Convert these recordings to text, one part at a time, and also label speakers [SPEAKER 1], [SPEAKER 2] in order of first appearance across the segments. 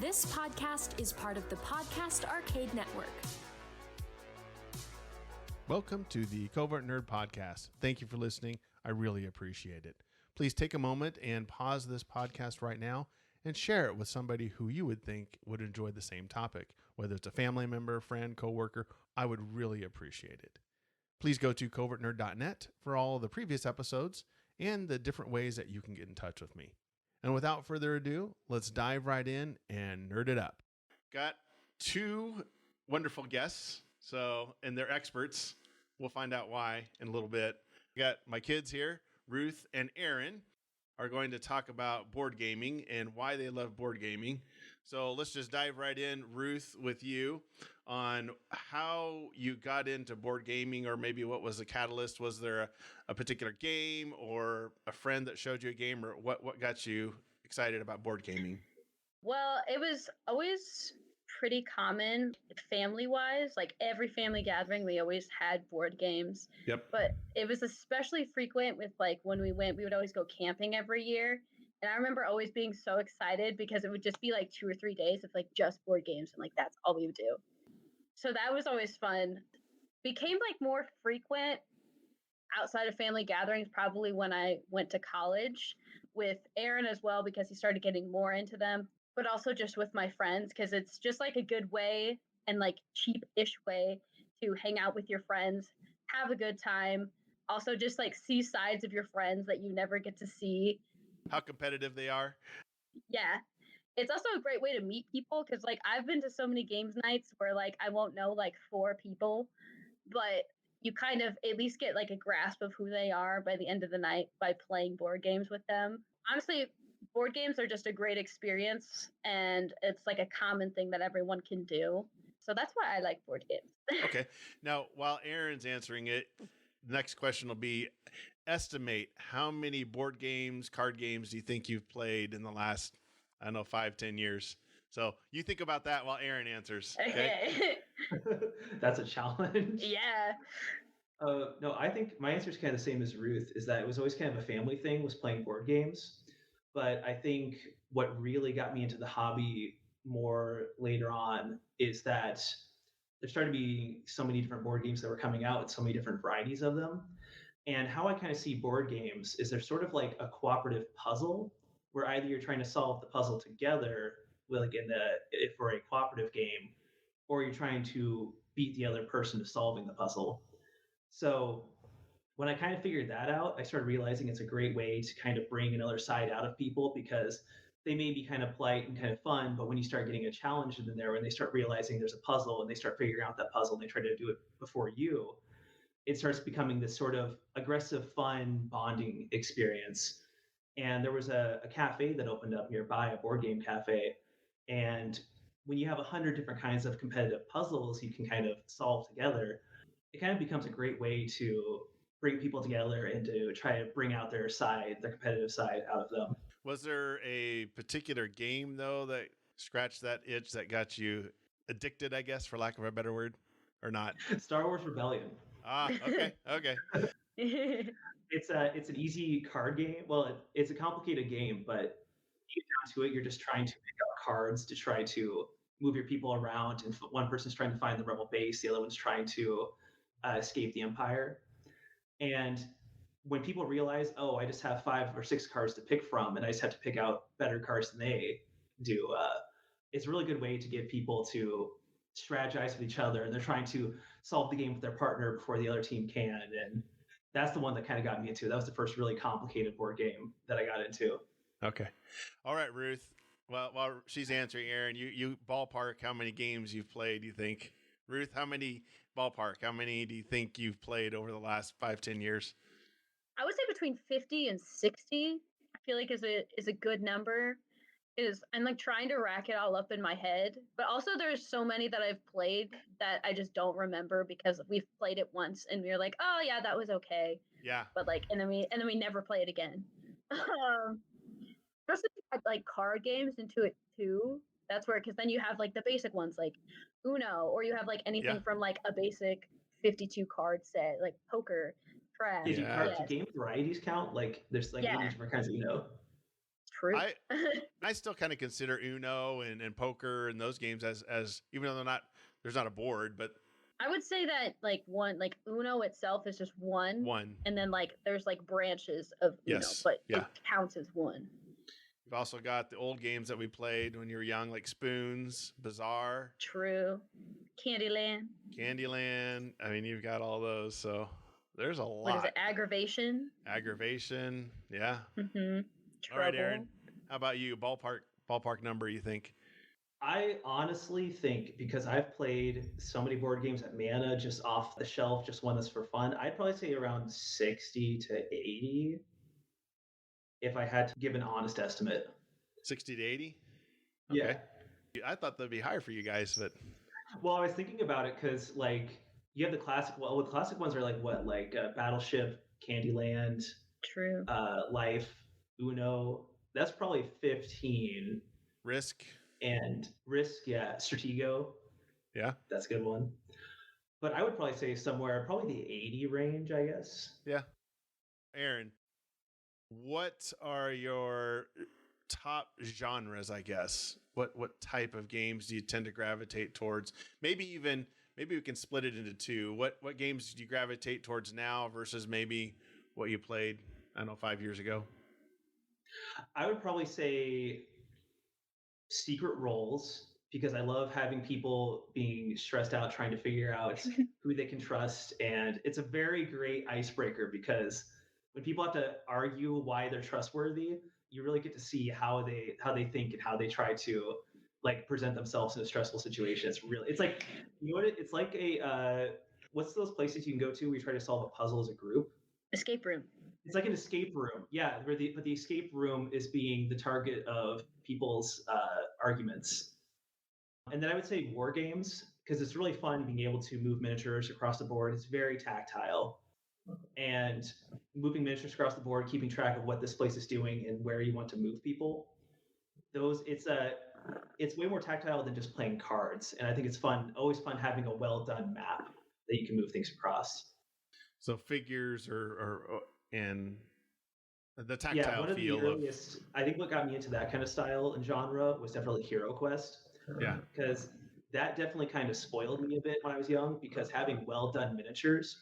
[SPEAKER 1] This podcast is part of the Podcast Arcade Network.
[SPEAKER 2] Welcome to the Covert Nerd Podcast. Thank you for listening. I really appreciate it. Please take a moment and pause this podcast right now and share it with somebody who you would think would enjoy the same topic, whether it's a family member, friend, coworker. I would really appreciate it. Please go to covertnerd.net for all of the previous episodes and the different ways that you can get in touch with me. And without further ado, let's dive right in and nerd it up. Got two wonderful guests, and they're experts. We'll find out why in a little bit. Got my kids here, Ruth and Aaron, are going to talk about board gaming and why they love board gaming. So let's just dive right in, Ruth, with you on how you got into board gaming, or maybe what was the catalyst. Was there a particular game or a friend that showed you a game, or what got you excited about board gaming?
[SPEAKER 3] Well, it was always pretty common family-wise. Like every family gathering, we always had board games.
[SPEAKER 2] Yep.
[SPEAKER 3] But it was especially frequent with like when we would always go camping every year. And I remember always being so excited because it would just be like 2 or 3 days of like just board games. And like, that's all we would do. So that was always fun. Became like more frequent outside of family gatherings, probably when I went to college with Aaron as well, because he started getting more into them. But also just with my friends, because it's just like a good way and like cheap-ish way to hang out with your friends, have a good time. Also just like see sides of your friends that you never get to see.
[SPEAKER 2] How competitive they are.
[SPEAKER 3] Yeah. It's also a great way to meet people, because like I've been to so many games nights where like I won't know like 4 people, but you kind of at least get like a grasp of who they are by the end of the night by playing board games with them. Honestly, board games are just a great experience, and it's like a common thing that everyone can do. So that's why I like board games.
[SPEAKER 2] Okay. Now, while Aaron's answering it, the next question will be, estimate how many board games, card games do you think you've played in the last, 5-10 years? So you think about that while Aaron answers.
[SPEAKER 3] Okay.
[SPEAKER 4] That's a challenge.
[SPEAKER 3] Yeah.
[SPEAKER 4] No, I think my answer is kind of the same as Ruth, is that it was always kind of a family thing, was playing board games. But I think what really got me into the hobby more later on is that there started to be so many different board games that were coming out and so many different varieties of them. And how I kind of see board games is they're sort of like a cooperative puzzle, where either you're trying to solve the puzzle together, like for a cooperative game, or you're trying to beat the other person to solving the puzzle. So when I kind of figured that out, I started realizing it's a great way to kind of bring another side out of people, because they may be kind of polite and kind of fun, but when you start getting a challenge in there, when they start realizing there's a puzzle and they start figuring out that puzzle and they try to do it before you, it starts becoming this sort of aggressive, fun bonding experience. And there was a cafe that opened up nearby, a board game cafe. And when you have 100 different kinds of competitive puzzles you can kind of solve together, it kind of becomes a great way to bring people together and to try to bring out their competitive side out of them.
[SPEAKER 2] Was there a particular game, though, that scratched that itch that got you addicted, I guess, for lack of a better word, or not?
[SPEAKER 4] Star Wars Rebellion.
[SPEAKER 2] Okay.
[SPEAKER 4] It's an easy card game. Well, it's a complicated game, but you get down to it, you're just trying to pick out cards to try to move your people around, and one person's trying to find the rebel base, the other one's trying to escape the Empire. And when people realize, oh, I just have 5 or 6 cards to pick from, and I just have to pick out better cards than they do, it's a really good way to get people to strategize with each other, and they're trying to solve the game with their partner before the other team can. And that's the one that kind of got me into it. That was the first really complicated board game that I got into.
[SPEAKER 2] Okay. All right, Ruth. Well, while she's answering, Aaron, you ballpark how many games you've played, you think? Ruth, how many do you think you've played over the last 5-10 years?
[SPEAKER 3] I would say between 50 and 60, I feel like is a good number. I'm like trying to rack it all up in my head, but also there's so many that I've played that I just don't remember because we've played it once and we're like, oh yeah, that was okay.
[SPEAKER 2] Yeah.
[SPEAKER 3] But like, and then we never play it again. Especially like card games into it too. That's where, because then you have like the basic ones like Uno, or you have like anything from like a basic 52 card set, like poker, trash.
[SPEAKER 4] Do game varieties count? Like there's like 80 different kinds of Uno.
[SPEAKER 3] True.
[SPEAKER 2] I still kind of consider Uno and poker and those games as even though there's not a board, but
[SPEAKER 3] I would say that like Uno itself is just one, and then like there's like branches of Uno,
[SPEAKER 2] Yes.
[SPEAKER 3] but
[SPEAKER 2] Yeah.
[SPEAKER 3] it counts as one.
[SPEAKER 2] You've also got the old games that we played when you were young, like Spoons, Bazaar,
[SPEAKER 3] True. Candyland.
[SPEAKER 2] Candyland. I mean, you've got all those, so there's a lot.
[SPEAKER 3] What is it? Aggravation.
[SPEAKER 2] Aggravation. Yeah.
[SPEAKER 3] Mm-hmm.
[SPEAKER 2] All right, Aaron. How about you? Ballpark number, you think?
[SPEAKER 4] I honestly think, because I've played so many board games at Mana just off the shelf, just one that's for fun, I'd probably say around 60 to 80 if I had to give an honest estimate.
[SPEAKER 2] 60 to 80?
[SPEAKER 4] Okay.
[SPEAKER 2] Yeah. I thought that'd be higher for you guys, but
[SPEAKER 4] Well, I was thinking about it because, like, you have the classic. Well, the classic ones are like what, like Battleship, Candyland,
[SPEAKER 3] True.
[SPEAKER 4] Life, Uno. That's probably 15.
[SPEAKER 2] Risk.
[SPEAKER 4] And Risk, yeah, Stratego.
[SPEAKER 2] Yeah.
[SPEAKER 4] That's a good one. But I would probably say somewhere, probably the 80 range, I guess.
[SPEAKER 2] Yeah. Aaron, what are your top genres, I guess? What type of games do you tend to gravitate towards? Maybe we can split it into two. What games do you gravitate towards now versus maybe what you played, I don't know, 5 years ago?
[SPEAKER 4] I would probably say secret roles, because I love having people being stressed out trying to figure out who they can trust. And it's a very great icebreaker, because when people have to argue why they're trustworthy, you really get to see how they think and how they try to like present themselves in a stressful situation. It's like, you know what, it's like what's those places you can go to where you try to solve a puzzle as a group?
[SPEAKER 3] Escape room.
[SPEAKER 4] It's like an escape room, yeah. But the escape room is being the target of people's arguments. And then I would say war games, because it's really fun being able to move miniatures across the board. It's very tactile, and moving miniatures across the board, keeping track of what this place is doing and where you want to move people. It's way more tactile than just playing cards, and I think it's fun. Always fun having a well done map that you can move things across.
[SPEAKER 2] So figures and the tactile
[SPEAKER 4] Yeah, one of
[SPEAKER 2] feel
[SPEAKER 4] the earliest. I think what got me into that kind of style and genre was definitely Hero Quest.
[SPEAKER 2] Yeah.
[SPEAKER 4] Because that definitely kind of spoiled me a bit when I was young, because having well done miniatures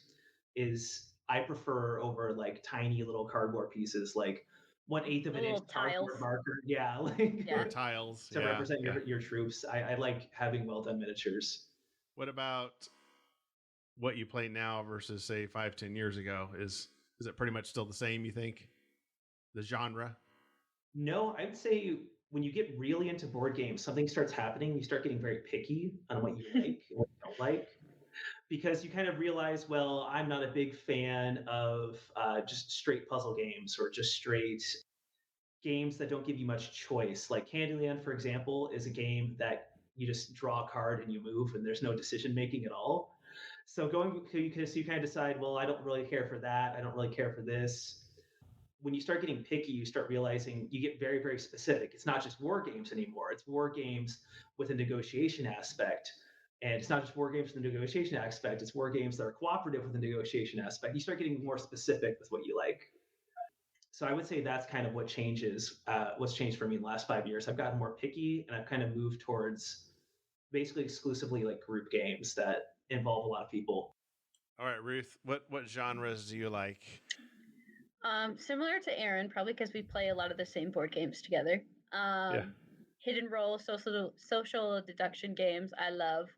[SPEAKER 4] is I prefer over like tiny little cardboard pieces, like 1/8 of an inch cardboard
[SPEAKER 3] tiles.
[SPEAKER 4] marker. Yeah, like
[SPEAKER 3] Yeah.
[SPEAKER 2] or tiles
[SPEAKER 4] to represent your troops. I like having well done miniatures.
[SPEAKER 2] What about what you play now versus say 5-10 years ago? Is it pretty much still the same, you think? The genre?
[SPEAKER 4] No, I'd say when you get really into board games, something starts happening. You start getting very picky on what you like and what you don't like, because you kind of realize, well, I'm not a big fan of just straight puzzle games or just straight games that don't give you much choice. Like Candyland, for example, is a game that you just draw a card and you move, and there's no decision making at all. So you kind of decide, well, I don't really care for that. I don't really care for this. When you start getting picky, you start realizing you get very, very specific. It's not just war games anymore. It's war games with a negotiation aspect. And it's not just war games with a negotiation aspect. It's war games that are cooperative with a negotiation aspect. You start getting more specific with what you like. So I would say that's kind of what's changed for me in the last 5 years. I've gotten more picky, and I've kind of moved towards basically exclusively like group games that involve a lot of people.
[SPEAKER 2] All right, Ruth, what genres do you like?
[SPEAKER 3] Similar to Aaron, probably because we play a lot of the same board games together. Hidden role, social deduction games, I love.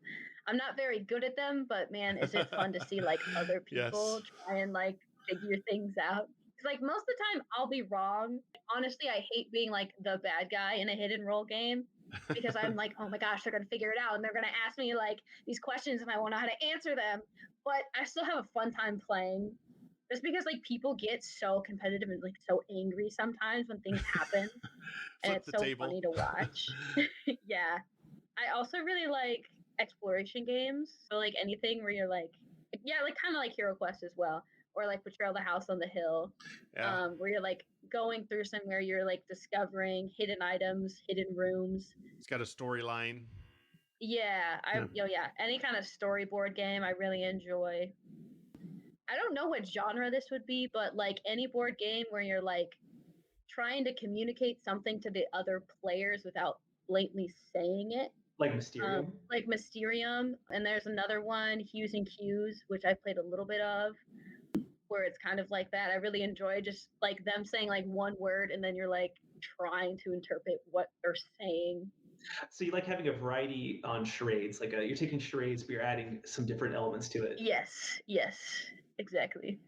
[SPEAKER 3] I'm not very good at them, but man, is it fun to see like other people try and like figure things out. Because like most of the time I'll be wrong. Honestly, I hate being like the bad guy in a hidden role game, because I'm like, oh my gosh, they're gonna figure it out and they're gonna ask me like these questions and I won't know how to answer them. But I still have a fun time playing. Just because like people get so competitive and like so angry sometimes when things happen, and it's so funny to watch. Yeah, I also really like exploration games. So like anything where you're like kind of like Hero Quest as well, or like Betrayal the House on the Hill, where you're like going through somewhere, you're like discovering hidden items, hidden rooms.
[SPEAKER 2] It's got a storyline.
[SPEAKER 3] Yeah, any kind of storyboard game I really enjoy. I don't know what genre this would be, but like any board game where you're like trying to communicate something to the other players without blatantly saying it.
[SPEAKER 4] Like Mysterium?
[SPEAKER 3] Like Mysterium. And there's another one, Hues and Cues, which I played a little bit of, where it's kind of like that. I really enjoy just like them saying like one word and then you're like trying to interpret what they're saying.
[SPEAKER 4] So you like having a variety on charades, like you're taking charades, but you're adding some different elements to it.
[SPEAKER 3] Yes, exactly.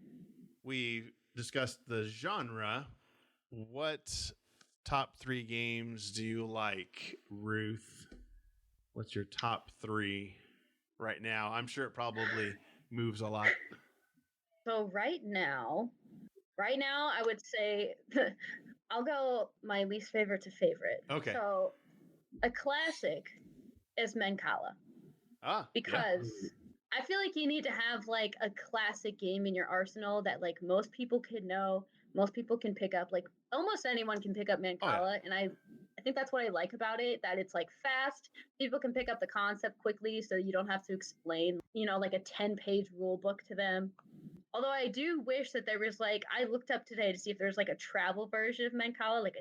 [SPEAKER 2] We discussed the genre. What top 3 games do you like, Ruth? What's your top 3 right now? I'm sure it probably moves a lot.
[SPEAKER 3] So right now, I would say I'll go my least favorite to favorite.
[SPEAKER 2] Okay.
[SPEAKER 3] So a classic is Mancala. Because I feel like you need to have like a classic game in your arsenal that like most people could know, most people can pick up. Like almost anyone can pick up Mancala, and I think that's what I like about it, that it's like fast. People can pick up the concept quickly, so you don't have to explain, like a 10-page rule book to them. Although I do wish that there was like, I looked up today to see if there's like a travel version of Mancala, like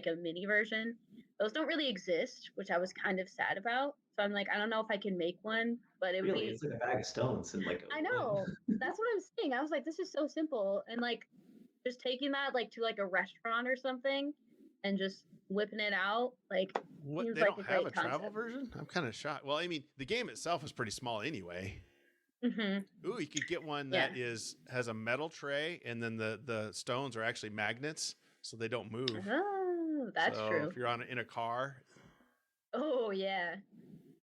[SPEAKER 3] a mini version. Those don't really exist, which I was kind of sad about. So I'm like, I don't know if I can make one, but it would be.
[SPEAKER 4] It's like a bag of stones and like.
[SPEAKER 3] I know. That's what I'm saying. I was like, this is so simple, and like, just taking that like to like a restaurant or something, and just whipping it out, like.
[SPEAKER 2] What,
[SPEAKER 3] seems
[SPEAKER 2] they
[SPEAKER 3] like
[SPEAKER 2] don't
[SPEAKER 3] a
[SPEAKER 2] have
[SPEAKER 3] great
[SPEAKER 2] a travel
[SPEAKER 3] concept.
[SPEAKER 2] version? I'm kind of shocked. Well, I mean, the game itself is pretty small anyway.
[SPEAKER 3] Mm-hmm.
[SPEAKER 2] Ooh, you could get one that has a metal tray, and then the stones are actually magnets, so they don't move.
[SPEAKER 3] Oh, that's true.
[SPEAKER 2] If you're in a car.
[SPEAKER 3] Oh yeah,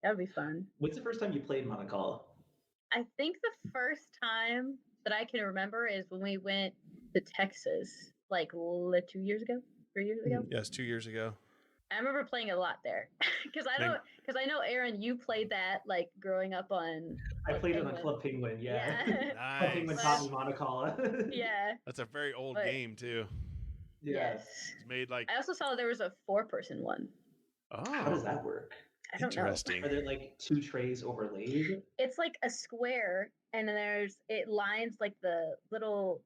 [SPEAKER 3] that'd be fun.
[SPEAKER 4] When's the first time you played Mancala?
[SPEAKER 3] I think the first time that I can remember is when we went to Texas, like 2 years ago, 3 years ago.
[SPEAKER 2] Yes, 2 years ago.
[SPEAKER 3] I remember playing a lot there because I know Aaron, you played that like growing up on.
[SPEAKER 4] I played it on Club Penguin. Yeah.
[SPEAKER 2] Nice.
[SPEAKER 4] Club Penguin taught me Mancala.
[SPEAKER 3] Yeah.
[SPEAKER 2] That's a very old game too.
[SPEAKER 3] Yes.
[SPEAKER 2] It's made like.
[SPEAKER 3] I also saw there was a 4-person one.
[SPEAKER 2] Oh.
[SPEAKER 4] How does that work?
[SPEAKER 3] I don't
[SPEAKER 2] Interesting.
[SPEAKER 3] know.
[SPEAKER 4] Are there like 2 trays overlaid?
[SPEAKER 3] It's like a square, and then it lines like the little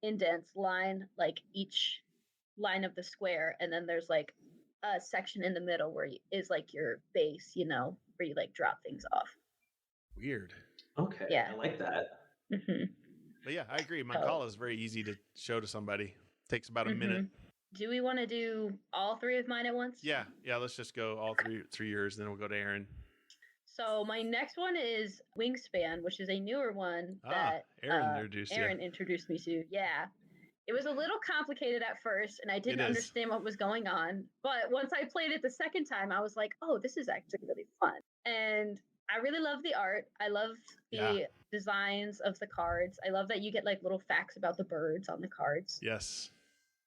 [SPEAKER 3] indents line like each line of the square, and then there's like a section in the middle where is like your base, where you like drop things off.
[SPEAKER 2] Weird.
[SPEAKER 4] Okay.
[SPEAKER 3] Yeah.
[SPEAKER 4] I like that.
[SPEAKER 3] Mm-hmm.
[SPEAKER 2] But yeah, I agree. Mancala is very easy to show to somebody. Takes about a minute.
[SPEAKER 3] Do we want to do all 3 of mine at once?
[SPEAKER 2] Yeah. Let's just go all three years, then we'll go to Aaron.
[SPEAKER 3] So my next one is Wingspan, which is a newer one that
[SPEAKER 2] Aaron
[SPEAKER 3] introduced me to. Yeah. It was a little complicated at first, and I didn't understand what was going on. But once I played it the second time, I was like, oh, this is actually really fun. And I really love the art. I love the designs of the cards. I love that you get like little facts about the birds on the cards.
[SPEAKER 2] Yes.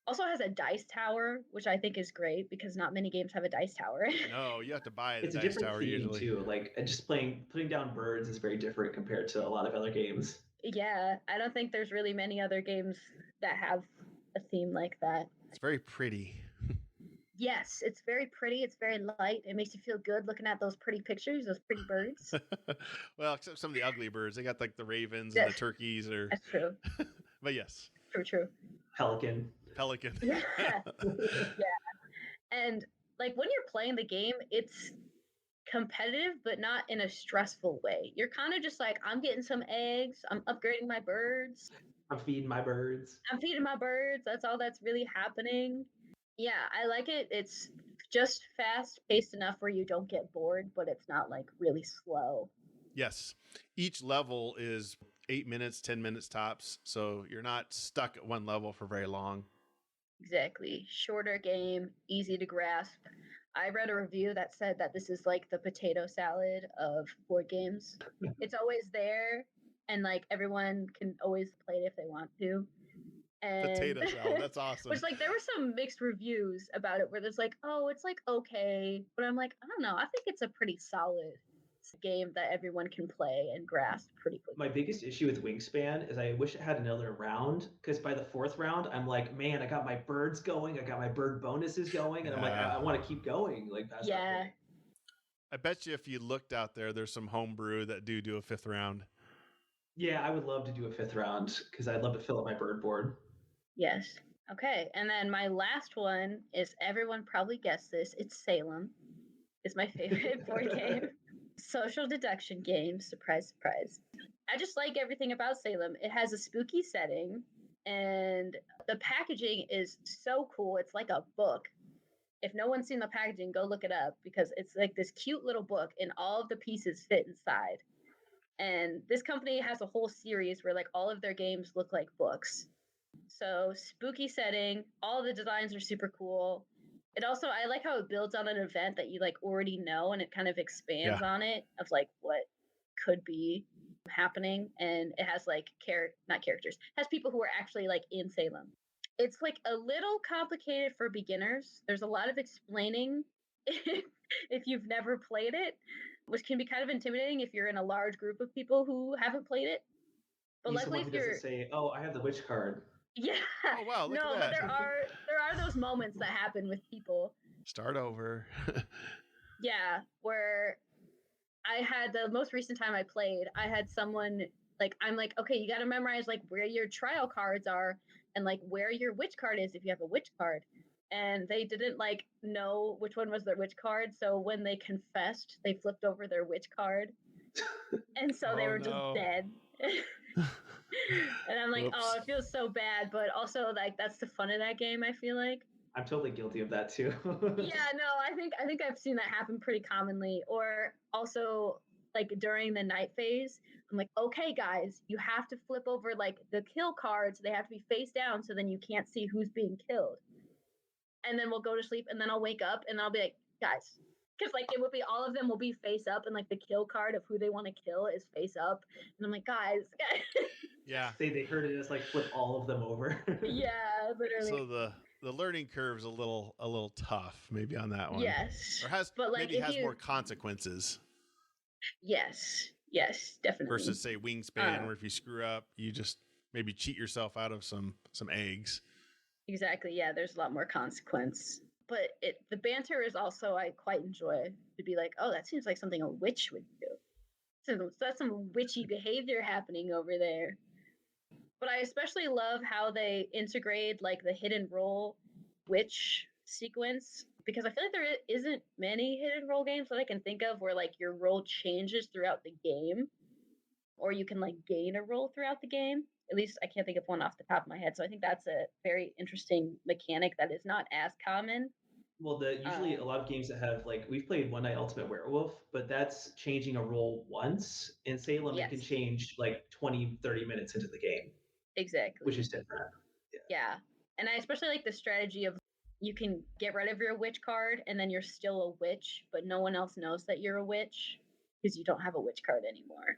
[SPEAKER 3] Also has a dice tower, which I think is great because not many games have a dice tower.
[SPEAKER 2] No, you have to buy
[SPEAKER 4] it's
[SPEAKER 2] the
[SPEAKER 4] a
[SPEAKER 2] dice
[SPEAKER 4] different
[SPEAKER 2] tower
[SPEAKER 4] theme
[SPEAKER 2] usually.
[SPEAKER 4] Too. Like just putting down birds is very different compared to a lot of other games.
[SPEAKER 3] Yeah, I don't think there's really many other games that have a theme like that.
[SPEAKER 2] It's very pretty.
[SPEAKER 3] Yes, it's very pretty. It's very light. It makes you feel good looking at those pretty pictures, those pretty birds.
[SPEAKER 2] Well, except some of the ugly birds. They got like the ravens and the turkeys.
[SPEAKER 3] That's true.
[SPEAKER 2] But yes.
[SPEAKER 3] True.
[SPEAKER 2] Pelican.
[SPEAKER 3] Yeah. And like when you're playing the game, it's competitive, but not in a stressful way. You're kind of just like, I'm getting some eggs. I'm upgrading my birds.
[SPEAKER 4] I'm feeding my birds.
[SPEAKER 3] That's all that's really happening. Yeah, I like it. It's just fast paced enough where you don't get bored, but it's not like really slow.
[SPEAKER 2] Yes. Each level is 8 minutes, 10 minutes tops. So you're not stuck at one level for very long.
[SPEAKER 3] Exactly. Shorter game, easy to grasp. I read a review that said that this is like the potato salad of board games. It's always there, and like everyone can always play it if they want to. And
[SPEAKER 2] potato salad, that's awesome.
[SPEAKER 3] Which like there were some mixed reviews about it where there's like, oh, it's like okay, but I'm like, I don't know. I think it's a pretty solid game that everyone can play and grasp pretty quickly.
[SPEAKER 4] My biggest issue with Wingspan is I wish it had another round, because by the 4th round, I'm like, man, I got my birds going, I got my bird bonuses going, and I'm like, I want to keep going. Like, that's
[SPEAKER 3] yeah.
[SPEAKER 2] I bet you if you looked out there, there's some homebrew that do a 5th round.
[SPEAKER 4] Yeah, I would love to do a 5th round because I'd love to fill up my bird board.
[SPEAKER 3] Yes. Okay, and then my last one is everyone probably guessed this. It's Salem. It's my favorite board game. Social deduction game. Surprise, surprise. I just like everything about Salem. It has a spooky setting, and the packaging is so cool. It's like a book. If no one's seen the packaging, go look it up because it's like this cute little book, and all of the pieces fit inside. And this company has a whole series where like all of their games look like books. So spooky setting, all the designs are super cool. It also I like how it builds on an event that you like already know and it kind of expands on it of like what could be happening, and it has like not characters, it has people who are actually like in Salem. It's like a little complicated for beginners. There's a lot of explaining if you've never played it, which can be kind of intimidating if you're in a large group of people who haven't played it. But luckily,
[SPEAKER 4] someone who doesn't say, "Oh, I have the witch card."
[SPEAKER 3] Yeah.
[SPEAKER 2] Oh wow, look
[SPEAKER 3] No,
[SPEAKER 2] at
[SPEAKER 3] but
[SPEAKER 2] that.
[SPEAKER 3] there are those moments that happen with people.
[SPEAKER 2] Start over.
[SPEAKER 3] Yeah, where I had the most recent time I played, I had someone like I'm like, okay, you got to memorize like where your trial cards are and like where your witch card is if you have a witch card. And they didn't like know which one was their witch card, so when they confessed, they flipped over their witch card. And so they were just dead. And I'm like, oh, it feels so bad, but also like that's the fun of that game, I feel like.
[SPEAKER 4] I'm totally guilty of that too.
[SPEAKER 3] Yeah, no, I think I've seen that happen pretty commonly. Or also like during the night phase, I'm like, okay, guys, you have to flip over like the kill cards. They have to be face down so then you can't see who's being killed. And then we'll go to sleep, and then I'll wake up and I'll be like, guys, because like it would be all of them will be face up, and like the kill card of who they want to kill is face up, and I'm like, guys.
[SPEAKER 2] Yeah.
[SPEAKER 4] They heard it as like flip all of them over.
[SPEAKER 3] Yeah, literally.
[SPEAKER 2] So the learning curve's a little tough, maybe on that one.
[SPEAKER 3] Yes.
[SPEAKER 2] Or has
[SPEAKER 3] but like
[SPEAKER 2] maybe has more consequences.
[SPEAKER 3] Yes, definitely.
[SPEAKER 2] Versus say Wingspan, where if you screw up, you just maybe cheat yourself out of some eggs. Exactly.
[SPEAKER 3] Yeah, there's a lot more consequence. But the banter is also I quite enjoy to be like, oh, that seems like something a witch would do. So that's some witchy behavior happening over there. But I especially love how they integrate like the hidden role witch sequence, because I feel like there isn't many hidden role games that I can think of where like your role changes throughout the game, or you can like gain a role throughout the game. At least I can't think of one off the top of my head. So I think that's a very interesting mechanic that is not as common.
[SPEAKER 4] Well, usually a lot of games that have like we've played One Night Ultimate Werewolf, but that's changing a role once. In Salem, it can change like 20, 30 minutes into the game.
[SPEAKER 3] Exactly.
[SPEAKER 4] Which is different.
[SPEAKER 3] Yeah. And I especially like the strategy of you can get rid of your witch card and then you're still a witch, but no one else knows that you're a witch because you don't have a witch card anymore.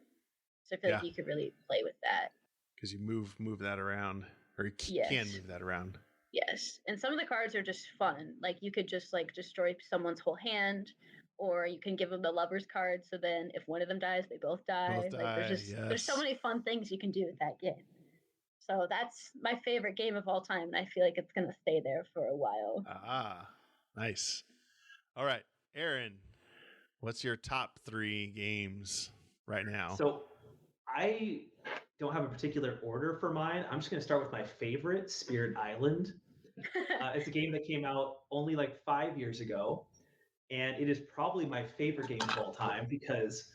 [SPEAKER 3] So I feel like you could really play with that.
[SPEAKER 2] Because you move that around, or you can move that around.
[SPEAKER 3] Yes. And some of the cards are just fun. Like you could just like destroy someone's whole hand, or you can give them the lover's card. So then if one of them dies, they both die. There's so many fun things you can do with that game. So that's my favorite game of all time. And I feel like it's going to stay there for a while.
[SPEAKER 2] Ah, nice. All right, Aaron, what's your top 3 games right now?
[SPEAKER 4] So I don't have a particular order for mine. I'm just going to start with my favorite, Spirit Island. It's a game that came out only like 5 years ago, and it is probably my favorite game of all time because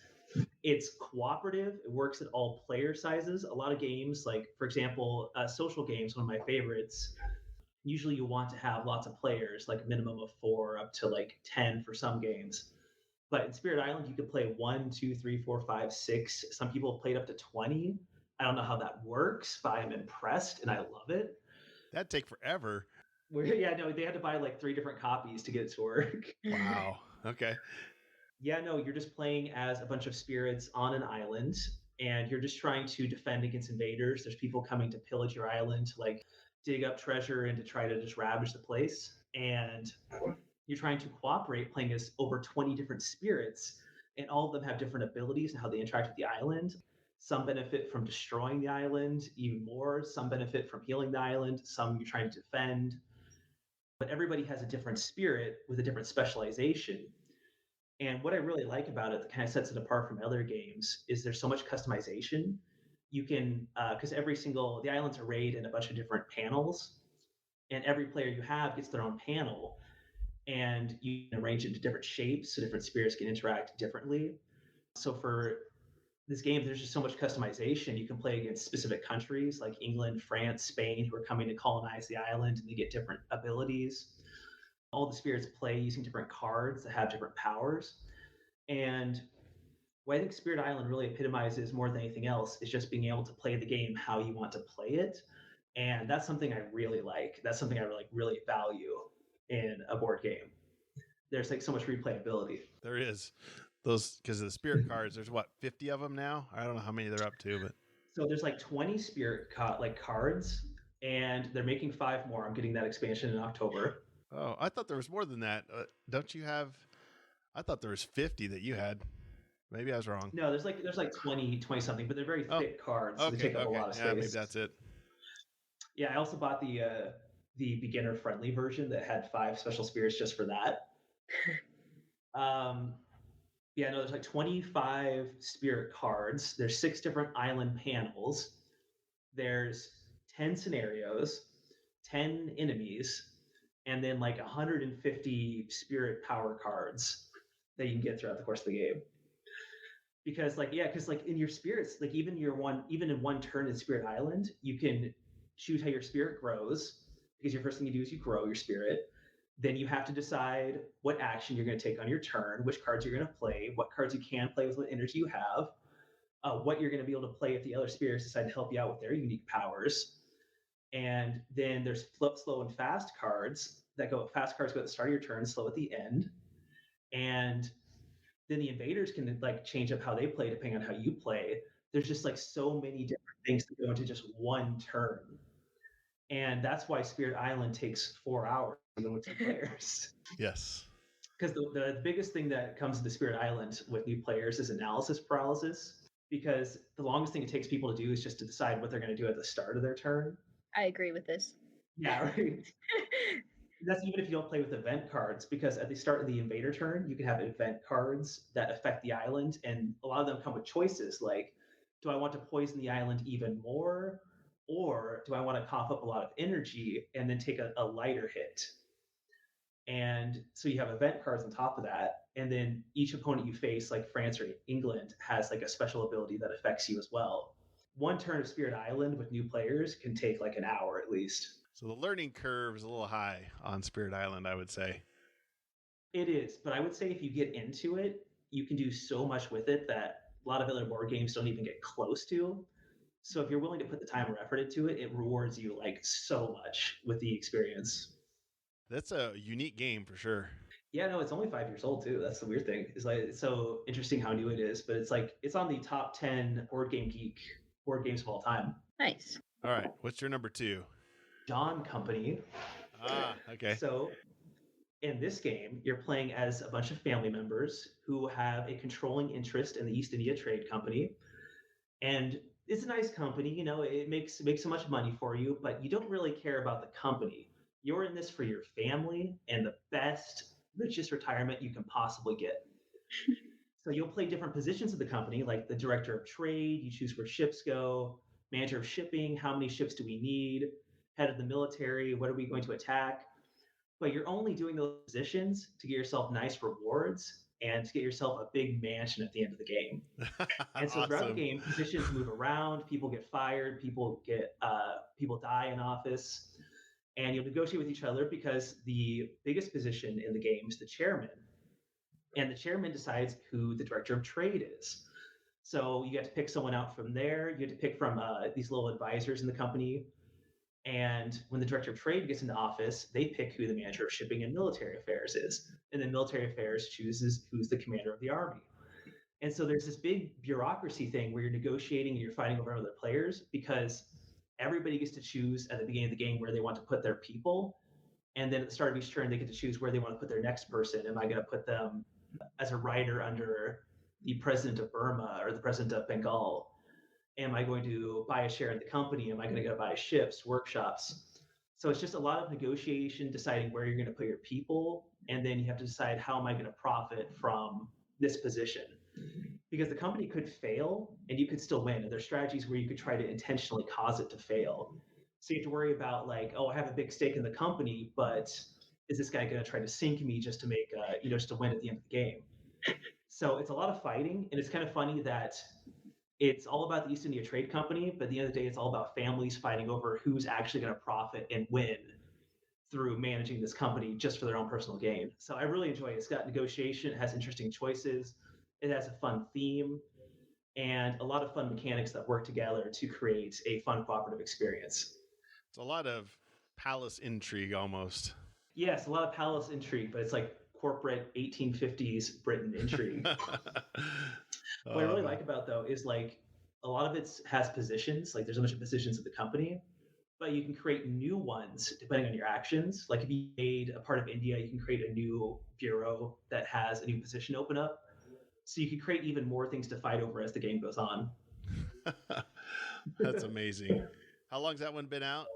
[SPEAKER 4] it's cooperative. It works at all player sizes. A lot of games, like for example, social games, one of my favorites, usually you want to have lots of players, like a minimum of 4 up to like 10 for some games. But in Spirit Island, you could play 1, 2, 3, 4, 5, 6. Some people have played up to 20. I don't know how that works, but I'm impressed and I love it.
[SPEAKER 2] That'd take forever.
[SPEAKER 4] They had to buy like 3 different copies to get it to work.
[SPEAKER 2] Wow. Okay.
[SPEAKER 4] Yeah, no, you're just playing as a bunch of spirits on an island, and you're just trying to defend against invaders. There's people coming to pillage your island, to like dig up treasure and to try to just ravage the place. And you're trying to cooperate, playing as over 20 different spirits, and all of them have different abilities and how they interact with the island. Some benefit from destroying the island even more. Some benefit from healing the island. Some you're trying to defend. But everybody has a different spirit with a different specialization. And what I really like about it that kind of sets it apart from other games is there's so much customization. You can, because the islands are arrayed in a bunch of different panels. and every player you have gets their own panel, and you can arrange it into different shapes so different spirits can interact differently. So for this game, there's just so much customization. You can play against specific countries like England, France, Spain, who are coming to colonize the island, and they get different abilities. All the spirits play using different cards that have different powers. And what I think Spirit Island really epitomizes more than anything else is just being able to play the game how you want to play it. And that's something I really like. That's something I really value in a board game. There's like so much replayability.
[SPEAKER 2] There is those because of the spirit cards. There's what 50 of them now. I don't know how many they're up to, but
[SPEAKER 4] So there's like 20 spirit cards, and they're making 5 more. I'm getting that expansion in October.
[SPEAKER 2] oh, I thought there was more than that. Don't you have? I thought there was 50 that you had. Maybe I was wrong.
[SPEAKER 4] No, there's like 20 something, but they're very thick cards. So they take up a lot of space.
[SPEAKER 2] Yeah, maybe that's it.
[SPEAKER 4] Yeah, I also bought the beginner friendly version that had 5 special spirits just for that. Yeah, no, there's like 25 spirit cards. There's 6 different island panels. There's 10 scenarios, 10 enemies, and then like 150 spirit power cards that you can get throughout the course of the game. Because in your spirits, like even in one turn in Spirit Island, you can choose how your spirit grows, because your first thing you do is you grow your spirit. Then you have to decide what action you're going to take on your turn, which cards you're going to play, what cards you can play with what energy you have, what you're going to be able to play if the other spirits decide to help you out with their unique powers. And then there's slow and fast cards that go. Fast cards go at the start of your turn, slow at the end. And then the invaders can like change up how they play depending on how you play. There's just like so many different things that go into just one turn. And that's why Spirit Island takes 4 hours even with 2 players.
[SPEAKER 2] Yes.
[SPEAKER 4] Because the biggest thing that comes into Spirit Island with new players is analysis paralysis. Because the longest thing it takes people to do is just to decide what they're going to do at the start of their turn.
[SPEAKER 3] I agree with this.
[SPEAKER 4] Yeah, right. That's even if you don't play with event cards, because at the start of the invader turn, you can have event cards that affect the island, and a lot of them come with choices like, do I want to poison the island even more, or do I want to cough up a lot of energy and then take a lighter hit? And so you have event cards on top of that, and then each opponent you face, like France or England, has like a special ability that affects you as well. One turn of Spirit Island with new players can take like an hour at least.
[SPEAKER 2] So the learning curve is a little high on Spirit Island, I would say.
[SPEAKER 4] It is, but I would say if you get into it, you can do so much with it that a lot of other board games don't even get close to. So if you're willing to put the time or effort into it, it rewards you like so much with the experience.
[SPEAKER 2] That's a unique game for sure.
[SPEAKER 4] Yeah, no, it's only 5 years old too. That's the weird thing. It's like it's so interesting how new it is, but it's like it's on the top 10 board games of all time.
[SPEAKER 3] Nice.
[SPEAKER 2] All right, what's your number 2?
[SPEAKER 4] Dawn Company.
[SPEAKER 2] Okay.
[SPEAKER 4] So in this game, you're playing as a bunch of family members who have a controlling interest in the East India Trade Company. And it's a nice company, you know, it makes so much money for you, but you don't really care about the company. You're in this for your family and the best, richest retirement you can possibly get. So you'll play different positions of the company, like the director of trade, you choose where ships go, manager of shipping, how many ships do we need, head of the military, what are we going to attack? But you're only doing those positions to get yourself nice rewards and to get yourself a big mansion at the end of the game. And so throughout the game, positions move around, people get fired, people die in office, and you'll negotiate with each other because the biggest position in the game is the chairman. And the chairman decides who the director of trade is. So you get to pick someone out from there. You get to pick from these little advisors in the company. And when the director of trade gets into office, they pick who the manager of shipping and military affairs is. And then military affairs chooses who's the commander of the army. And so there's this big bureaucracy thing where you're negotiating and you're fighting over other players because everybody gets to choose at the beginning of the game where they want to put their people. And then at the start of each turn, they get to choose where they want to put their next person. Am I going to put them as a writer under the president of Burma or the president of Bengal? Am I going to buy a share in the company? Am I going to go buy ships, workshops? So it's just a lot of negotiation, deciding where you're going to put your people. And then you have to decide, how am I going to profit from this position? Because the company could fail and you could still win. And there's strategies where you could try to intentionally cause it to fail. So you have to worry about like, oh, I have a big stake in the company, but is this guy going to try to sink me just to make, just to win at the end of the game? So it's a lot of fighting, and it's kind of funny that it's all about the East India Trade Company, but at the end of the day, it's all about families fighting over who's actually going to profit and win through managing this company just for their own personal gain. So I really enjoy it. It's got negotiation, it has interesting choices, it has a fun theme, and a lot of fun mechanics that work together to create a fun cooperative experience.
[SPEAKER 2] It's a lot of palace intrigue almost.
[SPEAKER 4] Yes, a lot of palace intrigue, but it's like corporate 1850s Britain intrigue. What I really like about though is like a lot of it has positions. Like there's a bunch of positions at the company, but you can create new ones depending on your actions. Like if you made a part of India, you can create a new bureau that has a new position open up. So you can create even more things to fight over as the game goes on.
[SPEAKER 2] That's amazing. How long's that one been out?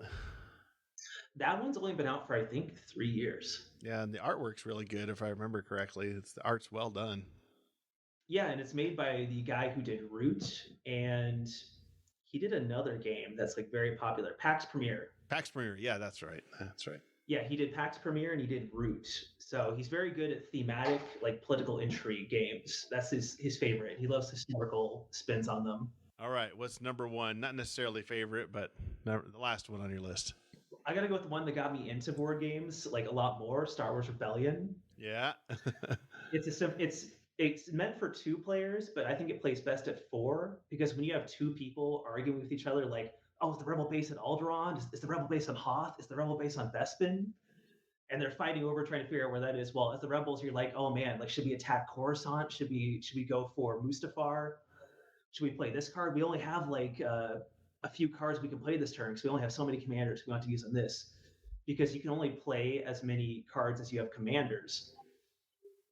[SPEAKER 4] That one's only been out for I think 3 years.
[SPEAKER 2] Yeah, and the artwork's really good if I remember correctly. The art's well done.
[SPEAKER 4] Yeah, and it's made by the guy who did Root, and he did another game that's like very popular, PAX Premier.
[SPEAKER 2] PAX Premier, yeah, that's right. That's right.
[SPEAKER 4] Yeah, he did PAX Premier and he did Root. So he's very good at thematic, like political intrigue games. That's his favorite. He loves historical spins on them.
[SPEAKER 2] All right, what's number one? Not necessarily favorite, but the last one on your list.
[SPEAKER 4] I gotta go with the one that got me into board games like a lot more, Star Wars Rebellion.
[SPEAKER 2] Yeah.
[SPEAKER 4] It's meant for 2 players, but I think it plays best at 4 because when you have 2 people arguing with each other, like, oh, is the rebel base on Alderaan? Is the rebel base on Hoth? Is the rebel base on Bespin? And they're fighting over trying to figure out where that is. Well, as the rebels, you're like, oh man, like should we attack Coruscant? Should we go for Mustafar? Should we play this card? We only have like a few cards we can play this turn because we only have so many commanders we want to use on this. Because you can only play as many cards as you have commanders.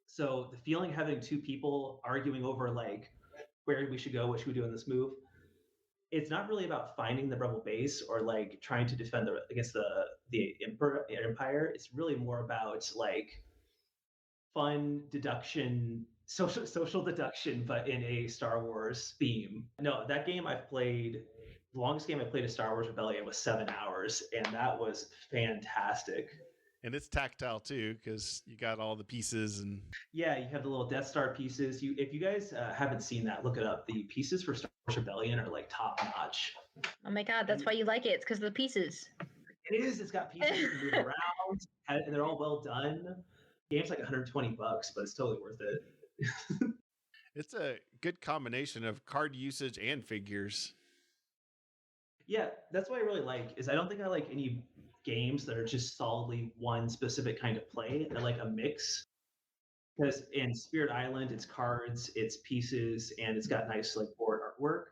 [SPEAKER 4] So the feeling of having 2 people arguing over like where we should go, what should we do in this move, it's not really about finding the rebel base or like trying to defend against the empire. It's really more about like fun deduction, social deduction, but in a Star Wars theme. No, that game I've played. The longest game I played of Star Wars Rebellion was 7 hours, and that was fantastic.
[SPEAKER 2] And it's tactile too, because you got all the pieces and
[SPEAKER 4] yeah, you have the little Death Star pieces. If you guys haven't seen that, look it up. The pieces for Star Wars Rebellion are like top notch.
[SPEAKER 3] Oh my god, that's why you like it. It's because of the pieces.
[SPEAKER 4] It is. It's got pieces you can move around, and they're all well done. The game's like $120, but it's totally worth it.
[SPEAKER 2] It's a good combination of card usage and figures.
[SPEAKER 4] Yeah, that's what I really like. Is I don't think I like any games that are just solidly one specific kind of play. I like a mix. Because in Spirit Island, it's cards, it's pieces, and it's got nice like board artwork.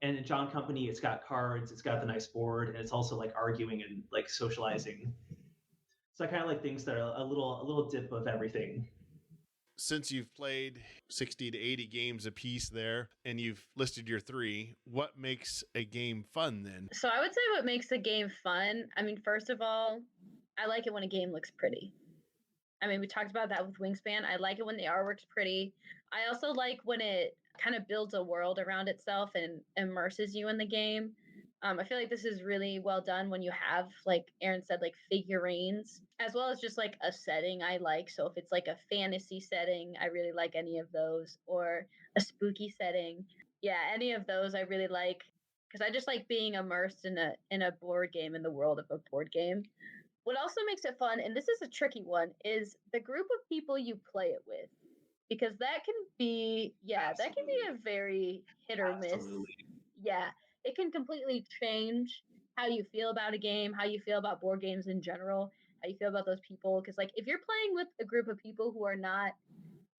[SPEAKER 4] And in John Company, it's got cards, it's got the nice board, and it's also like arguing and like socializing. So I kind of like things that are a little dip of everything.
[SPEAKER 2] Since you've played 60 to 80 games a piece there, and you've listed your 3, what makes a game fun then?
[SPEAKER 3] So I would say what makes a game fun, I mean, first of all, I like it when a game looks pretty. I mean, we talked about that with Wingspan. I like it when the artwork's pretty. I also like when it kind of builds a world around itself and immerses you in the game. I feel like this is really well done when you have, like Aaron said, like figurines, as well as just like a setting I like. So if it's like a fantasy setting, I really like any of those, or a spooky setting. Yeah, any of those I really like because I just like being immersed in a board game, in the world of a board game. What also makes it fun, and this is a tricky one, is the group of people you play it with. Because that can be, that can be a very hit or miss.
[SPEAKER 4] Absolutely.
[SPEAKER 3] Yeah, it can completely change how you feel about a game, how you feel about board games in general, how you feel about those people. Because, like, if you're playing with a group of people who are not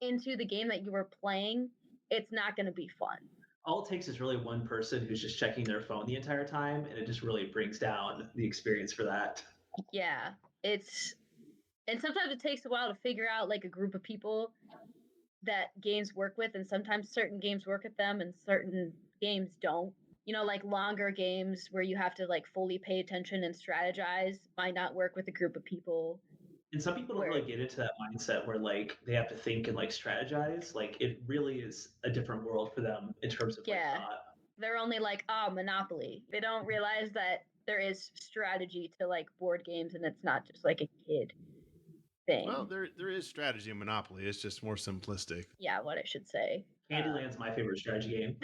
[SPEAKER 3] into the game that you were playing, it's not going to be fun.
[SPEAKER 4] All it takes is really one person who's just checking their phone the entire time, and it just really brings down the experience for that.
[SPEAKER 3] Yeah, and sometimes it takes a while to figure out like a group of people that games work with, and sometimes certain games work with them and certain games don't. You know, like longer games where you have to like fully pay attention and strategize might not work with a group of people.
[SPEAKER 4] And some people don't really get into that mindset where like they have to think and like strategize. Like it really is a different world for them in terms of like thought.
[SPEAKER 3] They're only like, oh, Monopoly. They don't realize that there is strategy to like board games, and it's not just like a kid thing.
[SPEAKER 2] Well, there is strategy in Monopoly. It's just more simplistic.
[SPEAKER 3] Yeah, what I should say.
[SPEAKER 4] Candyland's my favorite strategy game.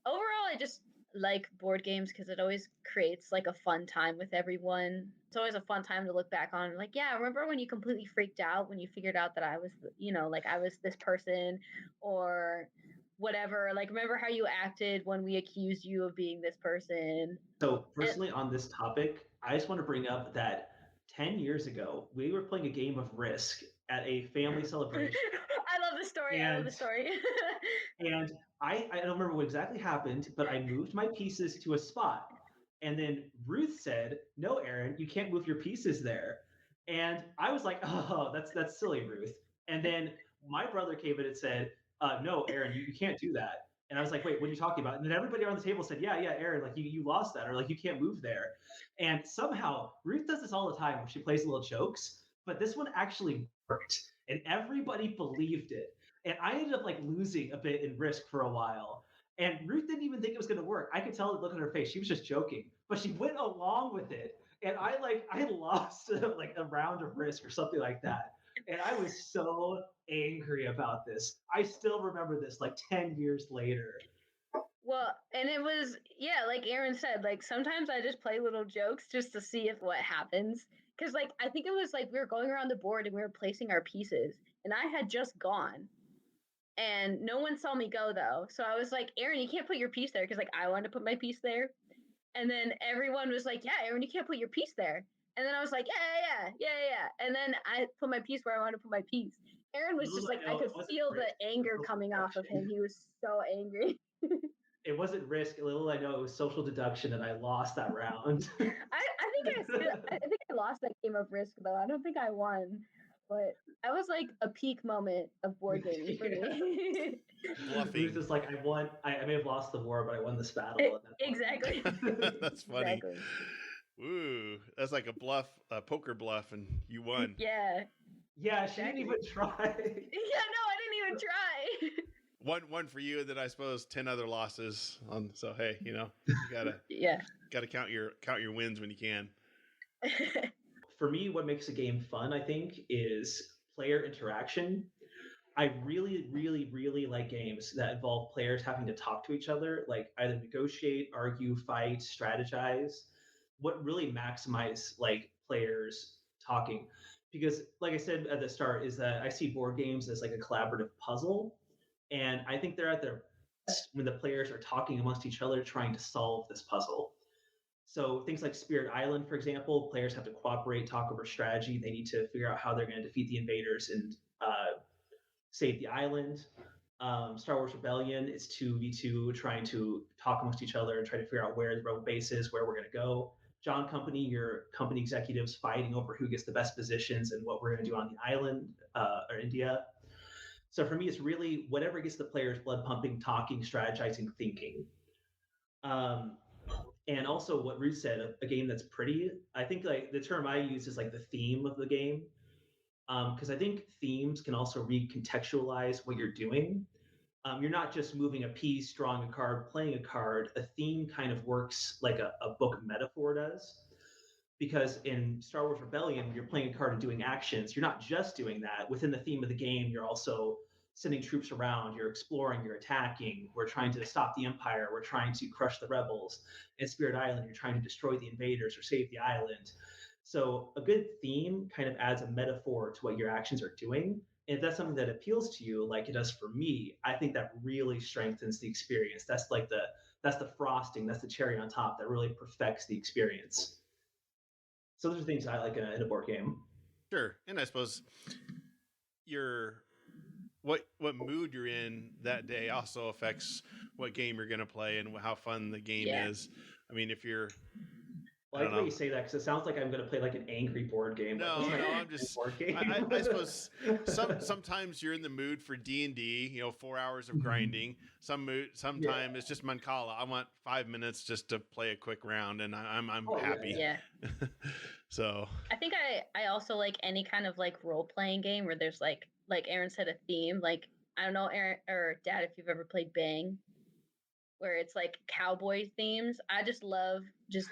[SPEAKER 3] Overall, I just like board games because it always creates like a fun time with everyone. It's always a fun time to look back on. Like, yeah, remember when you completely freaked out when you figured out that I was, like I was this person or whatever. Like, remember how you acted when we accused you of being this person?
[SPEAKER 4] So, personally, on this topic, I just want to bring up that 10 years ago, we were playing a game of Risk at a family celebration.
[SPEAKER 3] I love the story. I love the story.
[SPEAKER 4] And I don't remember what exactly happened, but I moved my pieces to a spot. And then Ruth said, "No, Aaron, you can't move your pieces there." And I was like, "Oh, that's silly, Ruth." And then my brother came in and said, "No, Aaron, you can't do that." And I was like, "Wait, what are you talking about?" And then everybody around the table said, "Yeah, Aaron, like you lost that, or like you can't move there." And somehow Ruth does this all the time when she plays little jokes, but this one actually worked, and everybody believed it. And I ended up like losing a bit in Risk for a while. And Ruth didn't even think it was going to work. I could tell the look on her face. She was just joking, but she went along with it. And I lost like a round of Risk or something like that. And I was so angry about this. I still remember this like 10 years later.
[SPEAKER 3] Well, and it was, yeah, like Aaron said, like sometimes I just play little jokes just to see if what happens. Because, like, I think it was like we were going around the board and we were placing our pieces, and I had just gone. And no one saw me go, though. So I was like, Aaron, you can't put your piece there because, like, I wanted to put my piece there. And then everyone was like, yeah, Aaron, you can't put your piece there. And then I was like, yeah. And then I put my piece where I wanted to put my piece. Aaron was just like, I could feel the anger coming off of him. He was so angry.
[SPEAKER 4] It wasn't Risk. Little I know it was social deduction, and I lost that round.
[SPEAKER 3] I think I lost that game of Risk though. I don't think I won, but that was like a peak moment of board gaming for me.
[SPEAKER 2] Bluffing.
[SPEAKER 4] Ruth is like, I won. I may have lost the war, but I won this battle.
[SPEAKER 3] Exactly.
[SPEAKER 2] That's funny.
[SPEAKER 3] Exactly.
[SPEAKER 2] Ooh, that's like a poker bluff, and you won.
[SPEAKER 3] Yeah.
[SPEAKER 4] Yeah, she didn't even try.
[SPEAKER 3] Yeah, no, I didn't even try.
[SPEAKER 2] One for you, and then I suppose 10 other losses. So hey, you gotta gotta count your wins when you can.
[SPEAKER 4] For me, what makes a game fun, I think, is player interaction. I really, really, really like games that involve players having to talk to each other, like either negotiate, argue, fight, strategize. What really maximize like players talking, because like I said at the start, is that I see board games as like a collaborative puzzle. And I think they're at their best when the players are talking amongst each other, trying to solve this puzzle. So things like Spirit Island, for example, players have to cooperate, talk over strategy. They need to figure out how they're going to defeat the invaders and save the island. Star Wars Rebellion is 2v2, trying to talk amongst each other and try to figure out where the rebel base is, where we're going to go. John Company, your company executives fighting over who gets the best positions and what we're going to do on the island or India. So for me, it's really whatever gets the players blood pumping, talking, strategizing, thinking. And also what Ruth said, a game that's pretty. I think like the term I use is like the theme of the game, because I think themes can also recontextualize what you're doing. You're not just moving a piece, drawing a card, playing a card. A theme kind of works like a book metaphor does. Because in Star Wars Rebellion, you're playing a card and doing actions. You're not just doing that. Within the theme of the game, you're also sending troops around. You're exploring. You're attacking. We're trying to stop the Empire. We're trying to crush the rebels. In Spirit Island, you're trying to destroy the invaders or save the island. So a good theme kind of adds a metaphor to what your actions are doing. And if that's something that appeals to you, like it does for me, I think that really strengthens the experience. That's like that's the frosting. That's the cherry on top that really perfects the experience. So those are things I like in a board game.
[SPEAKER 2] Sure, and I suppose what mood you're in that day also affects what game you're going to play and how fun the game is. I mean, if you're
[SPEAKER 4] I like the way you say that, because it sounds like I'm going to play like an angry board game.
[SPEAKER 2] No, I'm just.
[SPEAKER 4] Board game.
[SPEAKER 2] I suppose sometimes you're in the mood for D&D. 4 hours of grinding. Sometimes it's just Mancala. I want 5 minutes just to play a quick round, and I'm happy.
[SPEAKER 3] Yeah.
[SPEAKER 2] So
[SPEAKER 3] I think I also like any kind of like role playing game where there's like Aaron said, a theme. Like I don't know, Aaron or Dad, if you've ever played Bang. where it's like cowboy themes. I just love just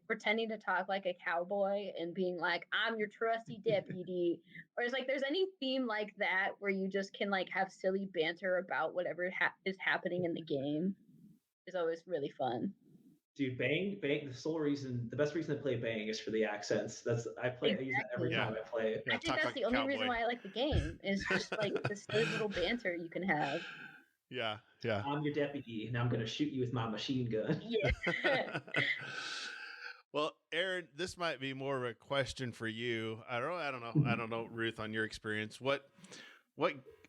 [SPEAKER 3] pretending to talk like a cowboy and being like, I'm your trusty deputy. Or it's like there's any theme like that where you just can like have silly banter about whatever is happening in the game is always really fun.
[SPEAKER 4] Dude, Bang, the best reason to play Bang is for the accents. I use that every time I play.
[SPEAKER 2] Yeah,
[SPEAKER 3] I think that's
[SPEAKER 2] like
[SPEAKER 3] the only reason why I like the game is just like the silly little banter you can have.
[SPEAKER 2] Yeah.
[SPEAKER 4] I'm your deputy, and I'm going to shoot you with my machine gun.
[SPEAKER 3] Yeah.
[SPEAKER 2] Well, Aaron, this might be more of a question for you. I don't know, Ruth, on your experience. What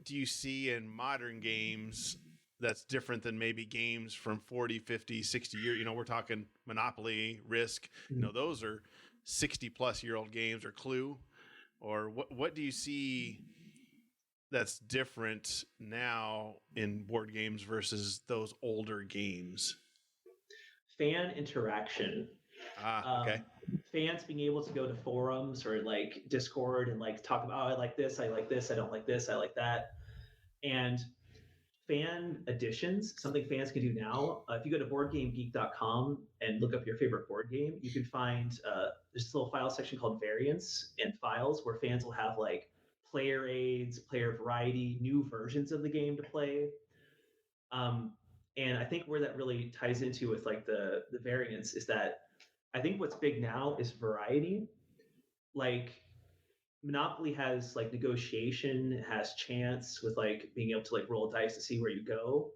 [SPEAKER 2] do you see in modern games that's different than maybe games from 40, 50, 60 years? We're talking Monopoly, Risk. Those are 60 plus year old games, or Clue. Or what do you see that's different now in board games versus those older games?
[SPEAKER 4] Fan interaction.
[SPEAKER 2] Okay.
[SPEAKER 4] Fans being able to go to forums or like Discord and like talk about, I like this, I don't like this, I like that. And fan editions, something fans can do now. If you go to boardgamegeek.com and look up your favorite board game, you can find there's this little file section called variants and files where fans will have like player aids, player variety, new versions of the game to play. And I think where that really ties into with like the variants is that I think what's big now is variety. Like Monopoly has like negotiation, has chance with like being able to like roll dice to see where you go.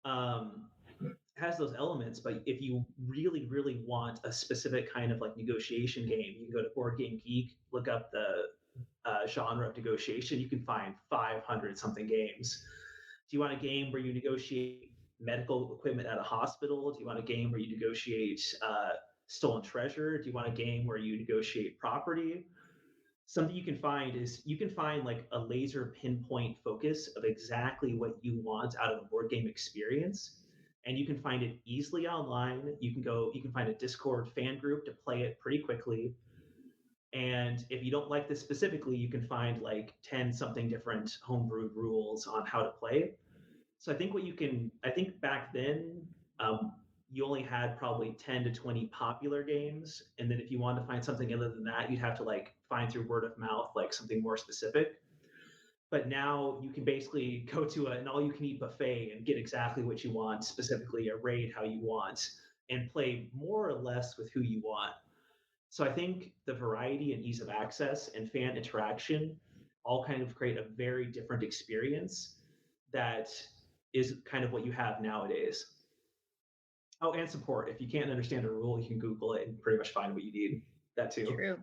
[SPEAKER 4] Has those elements, but if you really, really want a specific kind of like negotiation game, you can go to Board Game Geek, look up the genre of negotiation. You can find 500 something games. Do you want a game where you negotiate medical equipment at a hospital? Do you want a game where you negotiate stolen treasure? Do you want a game where you negotiate property? Something you can find is you can find like a laser pinpoint focus of exactly what you want out of a board game experience. And you can find it easily online. You can find a Discord fan group to play it pretty quickly. And if you don't like this specifically, you can find like 10 something different homebrewed rules on how to play. So I think back then, you only had probably 10 to 20 popular games. And then if you wanted to find something other than that, you'd have to like find through word of mouth, like something more specific. But now you can basically go to an all you can eat buffet and get exactly what you want, specifically a raid how you want, and play more or less with who you want. So I think the variety and ease of access and fan interaction all kind of create a very different experience that is kind of what you have nowadays. Oh, and support. If you can't understand a rule, you can Google it and pretty much find what you need. That too.
[SPEAKER 3] True.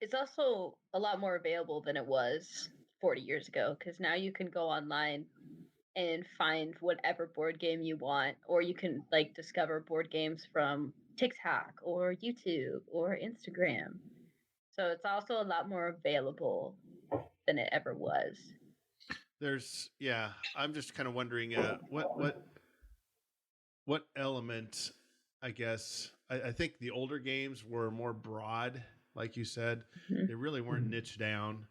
[SPEAKER 3] It's also a lot more available than it was 40 years ago because now you can go online and find whatever board game you want, or you can like discover board games from TikTok or YouTube or Instagram. So it's also a lot more available than it ever was.
[SPEAKER 2] I'm just kind of wondering what element, I guess. I think the older games were more broad, like you said. Mm-hmm. They really weren't niched down.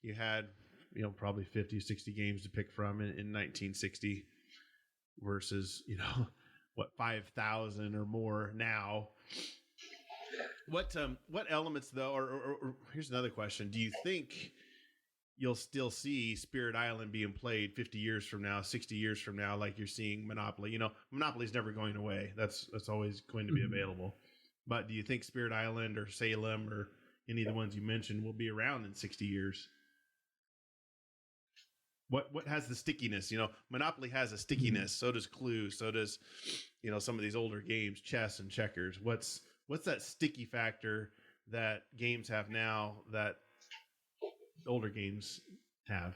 [SPEAKER 2] You had, probably 50, 60 games to pick from in 1960 versus, 5,000 or more now. What elements though, or here's another question. Do you think you'll still see Spirit Island being played 50 years from now, 60 years from now, like you're seeing Monopoly? Monopoly's never going away. That's always going to be available. But do you think Spirit Island or Salem or any of the ones you mentioned will be around in 60 years? What has the stickiness? Monopoly has a stickiness. So does Clue. So does, some of these older games, chess and checkers. What's that sticky factor that games have now that older games have?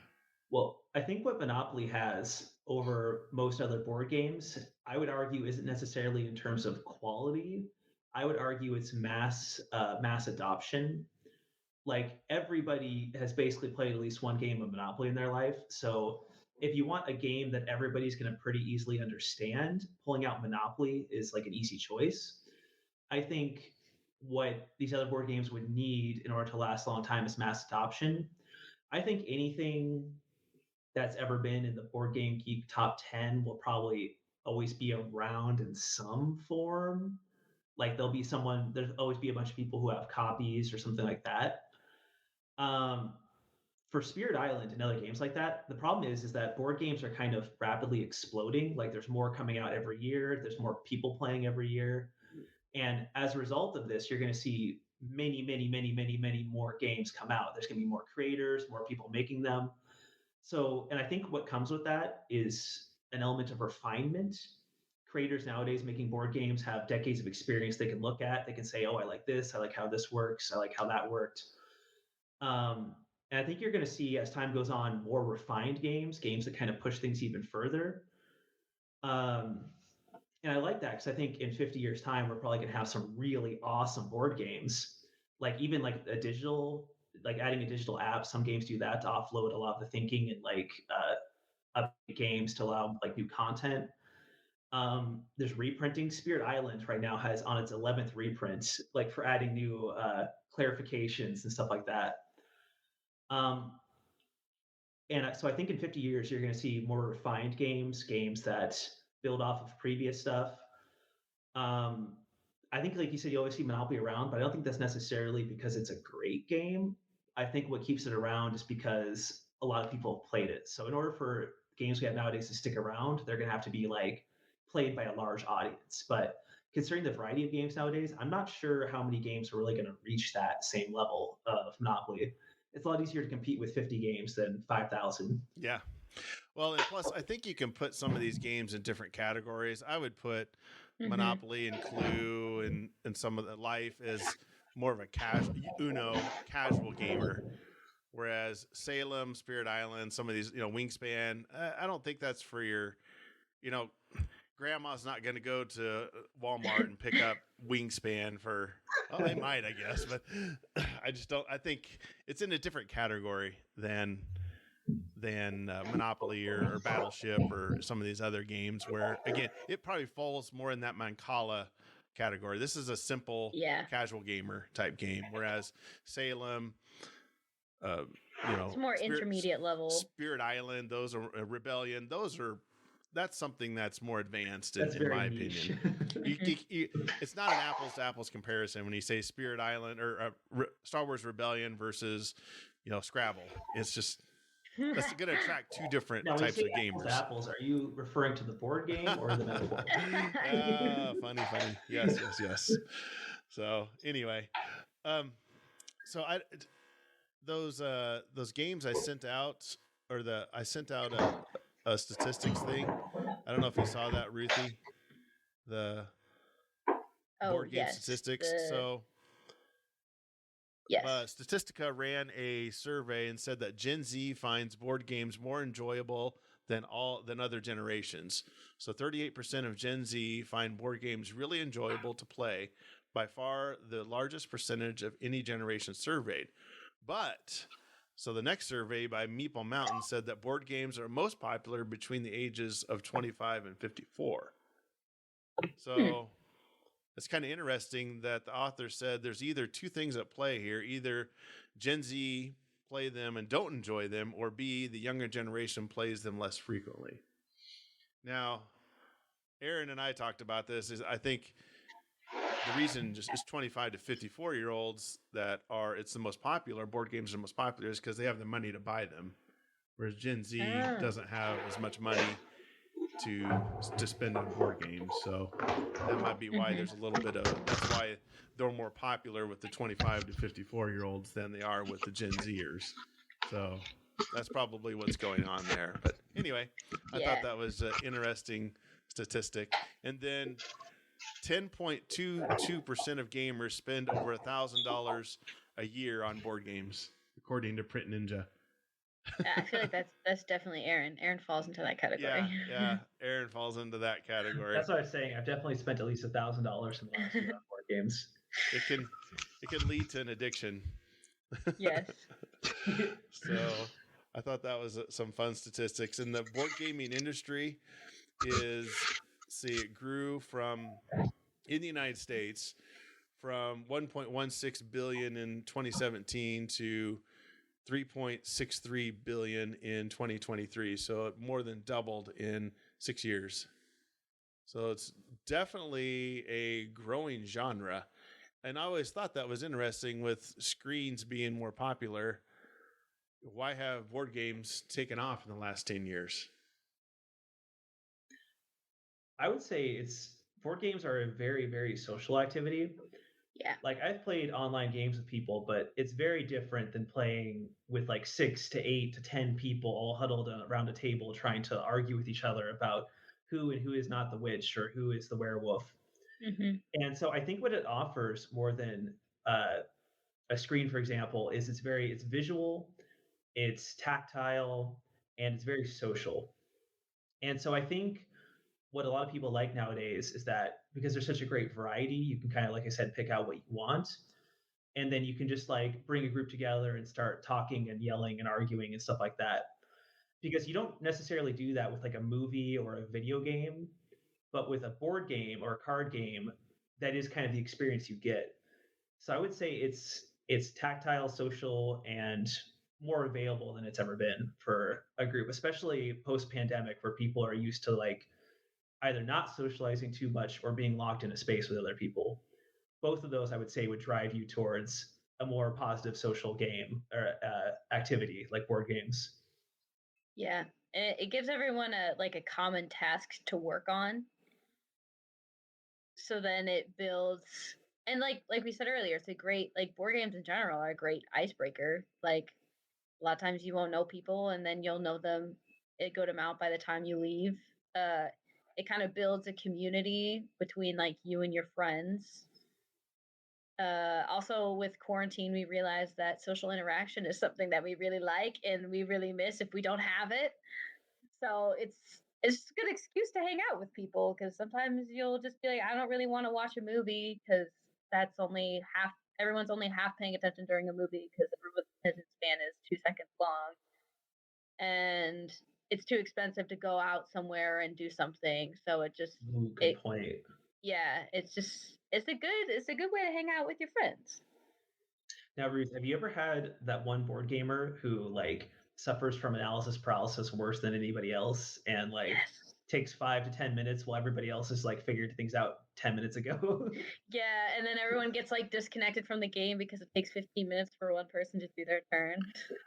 [SPEAKER 4] Well, I think what Monopoly has over most other board games, I would argue, isn't necessarily in terms of quality. I would argue it's mass adoption. Like everybody has basically played at least one game of Monopoly in their life. So if you want a game that everybody's going to pretty easily understand, pulling out Monopoly is like an easy choice. I think what these other board games would need in order to last a long time is mass adoption. I think anything that's ever been in the Board Game Geek top 10 will probably always be around in some form. Like there's always be a bunch of people who have copies or something like that. For Spirit Island and other games like that, the problem is that board games are kind of rapidly exploding. Like there's more coming out every year. There's more people playing every year. And as a result of this, you're going to see many, many, many, many, many more games come out. There's going to be more creators, more people making them. So, and I think what comes with that is an element of refinement. Creators nowadays making board games have decades of experience they can look at. They can say, oh, I like this. I like how this works. I like how that worked. And I think you're going to see, as time goes on, more refined games that kind of push things even further. And I like that because I think in 50 years' time, we're probably going to have some really awesome board games. Like even like adding a digital app. Some games do that to offload a lot of the thinking and update games to allow like new content. There's reprinting. Spirit Island right now has on its 11th reprint, like for adding new clarifications and stuff like that. And so I think in 50 years, you're going to see more refined games that build off of previous stuff. I think, like you said, you always see Monopoly around, but I don't think that's necessarily because it's a great game. I think what keeps it around is because a lot of people have played it. So in order for games we have nowadays to stick around, they're going to have to be like played by a large audience. But considering the variety of games nowadays, I'm not sure how many games are really going to reach that same level of Monopoly. It's a lot easier to compete with 50 games than 5,000.
[SPEAKER 2] Yeah. Well, and plus, I think you can put some of these games in different categories. I would put Monopoly and Clue and some of the Life as more of a casual gamer. Whereas Salem, Spirit Island, some of these, Wingspan, I don't think that's for your, grandma's not going to go to Walmart and pick up Wingspan for, they might, I guess, but I just don't, I think it's in a different category than Monopoly or Battleship or some of these other games where, again, it probably falls more in that Mancala category. This is a simple casual gamer type game, whereas Salem,
[SPEAKER 3] it's more intermediate level.
[SPEAKER 2] Spirit Island, those are Rebellion. That's something that's more advanced in my
[SPEAKER 4] niche.
[SPEAKER 2] Opinion. It's not an apples to apples comparison when you say Spirit Island or Star Wars Rebellion versus, Scrabble. It's just, that's going to attract two different types of gamers.
[SPEAKER 4] Apples, are you referring to the board game or the metaphor?
[SPEAKER 2] Funny. Yes. So anyway, those games I sent out, I sent out a statistics thing. I don't know if you saw that, Ruthie. The board game statistics.
[SPEAKER 3] Yes.
[SPEAKER 2] Statistica ran a survey and said that Gen Z finds board games more enjoyable than other generations. So 38% of Gen Z find board games really enjoyable to play, by far the largest percentage of any generation surveyed. But so the next survey by Meeple Mountain said that board games are most popular between the ages of 25 and 54. So it's kind of interesting that the author said there's either two things at play here. Either Gen Z play them and don't enjoy them, or B, the younger generation plays them less frequently. Now, Aaron and I talked about this. I think the reason just is 25 to 54-year-olds it's the most popular, board games are the most popular, is because they have the money to buy them. Whereas Gen Z doesn't have as much money to spend on board games. So that might be why there's a little bit of, that's why they're more popular with the 25 to 54-year-olds than they are with the Gen Zers. So that's probably what's going on there. But anyway, I thought that was an interesting statistic. And then 10.22% of gamers spend over $1,000 a year on board games, according to Print Ninja.
[SPEAKER 3] I feel like that's definitely Aaron. Aaron falls into that category.
[SPEAKER 2] Yeah, Aaron falls into that category.
[SPEAKER 4] That's what I was saying. I've definitely spent at least $1,000 in the last year on board games.
[SPEAKER 2] It can lead to an addiction.
[SPEAKER 3] Yes.
[SPEAKER 2] So I thought that was some fun statistics. And the board gaming industry it grew in the United States from 1.16 billion in 2017 to $3.63 billion in 2023. So it more than doubled in 6 years. So it's definitely a growing genre. And I always thought that was interesting with screens being more popular. Why have board games taken off in the last 10 years?
[SPEAKER 4] I would say board games are a very, very social activity.
[SPEAKER 3] Yeah.
[SPEAKER 4] Like I've played online games with people, but it's very different than playing with like 6 to 8 to 10 people all huddled around a table trying to argue with each other about who and who is not the witch or who is the werewolf.
[SPEAKER 3] Mm-hmm.
[SPEAKER 4] And so I think what it offers more than a screen, for example, is it's visual, it's tactile, and it's very social. And so I think what a lot of people like nowadays is that because there's such a great variety, you can kind of, like I said, pick out what you want. And then you can just like bring a group together and start talking and yelling and arguing and stuff like that. Because you don't necessarily do that with like a movie or a video game, but with a board game or a card game, that is kind of the experience you get. So I would say it's tactile, social, and more available than it's ever been for a group, especially post pandemic, where people are used to like either not socializing too much or being locked in a space with other people. Both of those, I would say, would drive you towards a more positive social game or activity like board games.
[SPEAKER 3] Yeah. And it gives everyone a common task to work on. So then it builds, and like we said earlier, it's a great, like, board games in general are a great icebreaker. Like, a lot of times you won't know people, and then you'll know them a good amount by the time you leave. It kind of builds a community between like you and your friends. Also, with quarantine, we realized that social interaction is something that we really like and we really miss if we don't have it. So it's a good excuse to hang out with people, because sometimes you'll just be like, I don't really want to watch a movie because that's only half. Everyone's only half paying attention during a movie because everyone's attention span is 2 seconds long, and it's too expensive to go out somewhere and do something. So it just
[SPEAKER 4] Ooh, good
[SPEAKER 3] it
[SPEAKER 4] point.
[SPEAKER 3] yeah, it's a good way to hang out with your friends.
[SPEAKER 4] Now, Ruth, have you ever had that one board gamer who like suffers from analysis paralysis worse than anybody else and like
[SPEAKER 3] Yes.
[SPEAKER 4] takes 5 to 10 minutes while everybody else has like figured things out 10 minutes ago?
[SPEAKER 3] Yeah, and then everyone gets like disconnected from the game because it takes 15 minutes for one person to do their turn.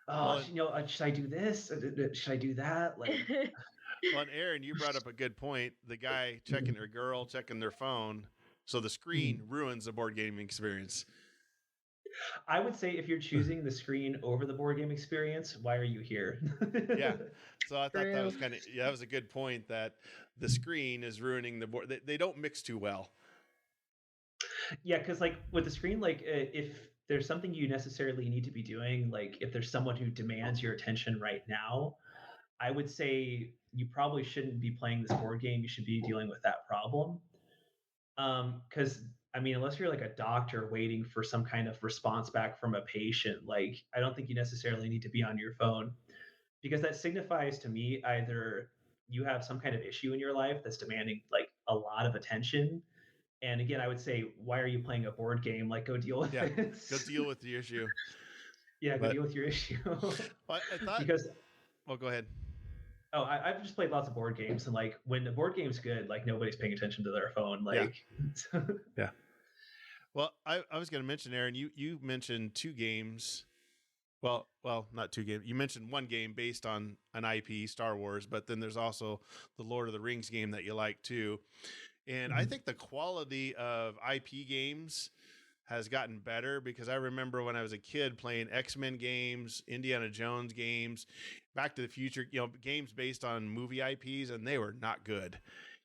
[SPEAKER 4] Oh,
[SPEAKER 2] Well,
[SPEAKER 4] should I do this? Should I do that? Like,
[SPEAKER 2] well, and Aaron, you brought up a good point. The guy checking or girl checking their phone. So the screen ruins the board gaming experience.
[SPEAKER 4] I would say if you're choosing the screen over the board game experience, why are you here?
[SPEAKER 2] Yeah. So I thought that
[SPEAKER 3] True.
[SPEAKER 2] was that was a good point, that the screen is ruining the board. They don't mix too well.
[SPEAKER 4] Yeah, because like with the screen, like if there's something you necessarily need to be doing, like if there's someone who demands your attention right now, I would say you probably shouldn't be playing this board game. You should be dealing with that problem. Because I mean, unless you're like a doctor waiting for some kind of response back from a patient, like I don't think you necessarily need to be on your phone, because that signifies to me either you have some kind of issue in your life that's demanding like a lot of attention. And again, I would say, why are you playing a board game? Like, go deal with
[SPEAKER 2] Yeah.
[SPEAKER 4] it.
[SPEAKER 2] Go deal with the issue.
[SPEAKER 4] Yeah, go
[SPEAKER 2] But
[SPEAKER 4] deal with your issue.
[SPEAKER 2] I thought.
[SPEAKER 4] Because
[SPEAKER 2] Well, go ahead.
[SPEAKER 4] I've just played lots of board games, and like when the board game's good, like nobody's paying attention to their phone.
[SPEAKER 2] Yeah.
[SPEAKER 4] Like,
[SPEAKER 2] Yeah. Well, I was going to mention, Aaron, you mentioned two games. Well, not two games. You mentioned one game based on an IP, Star Wars, but then there's also the Lord of the Rings game that you like too. And I think the quality of IP games has gotten better, because I remember when I was a kid playing X-Men games, Indiana Jones games, Back to the Future, games based on movie IPs, and they were not good.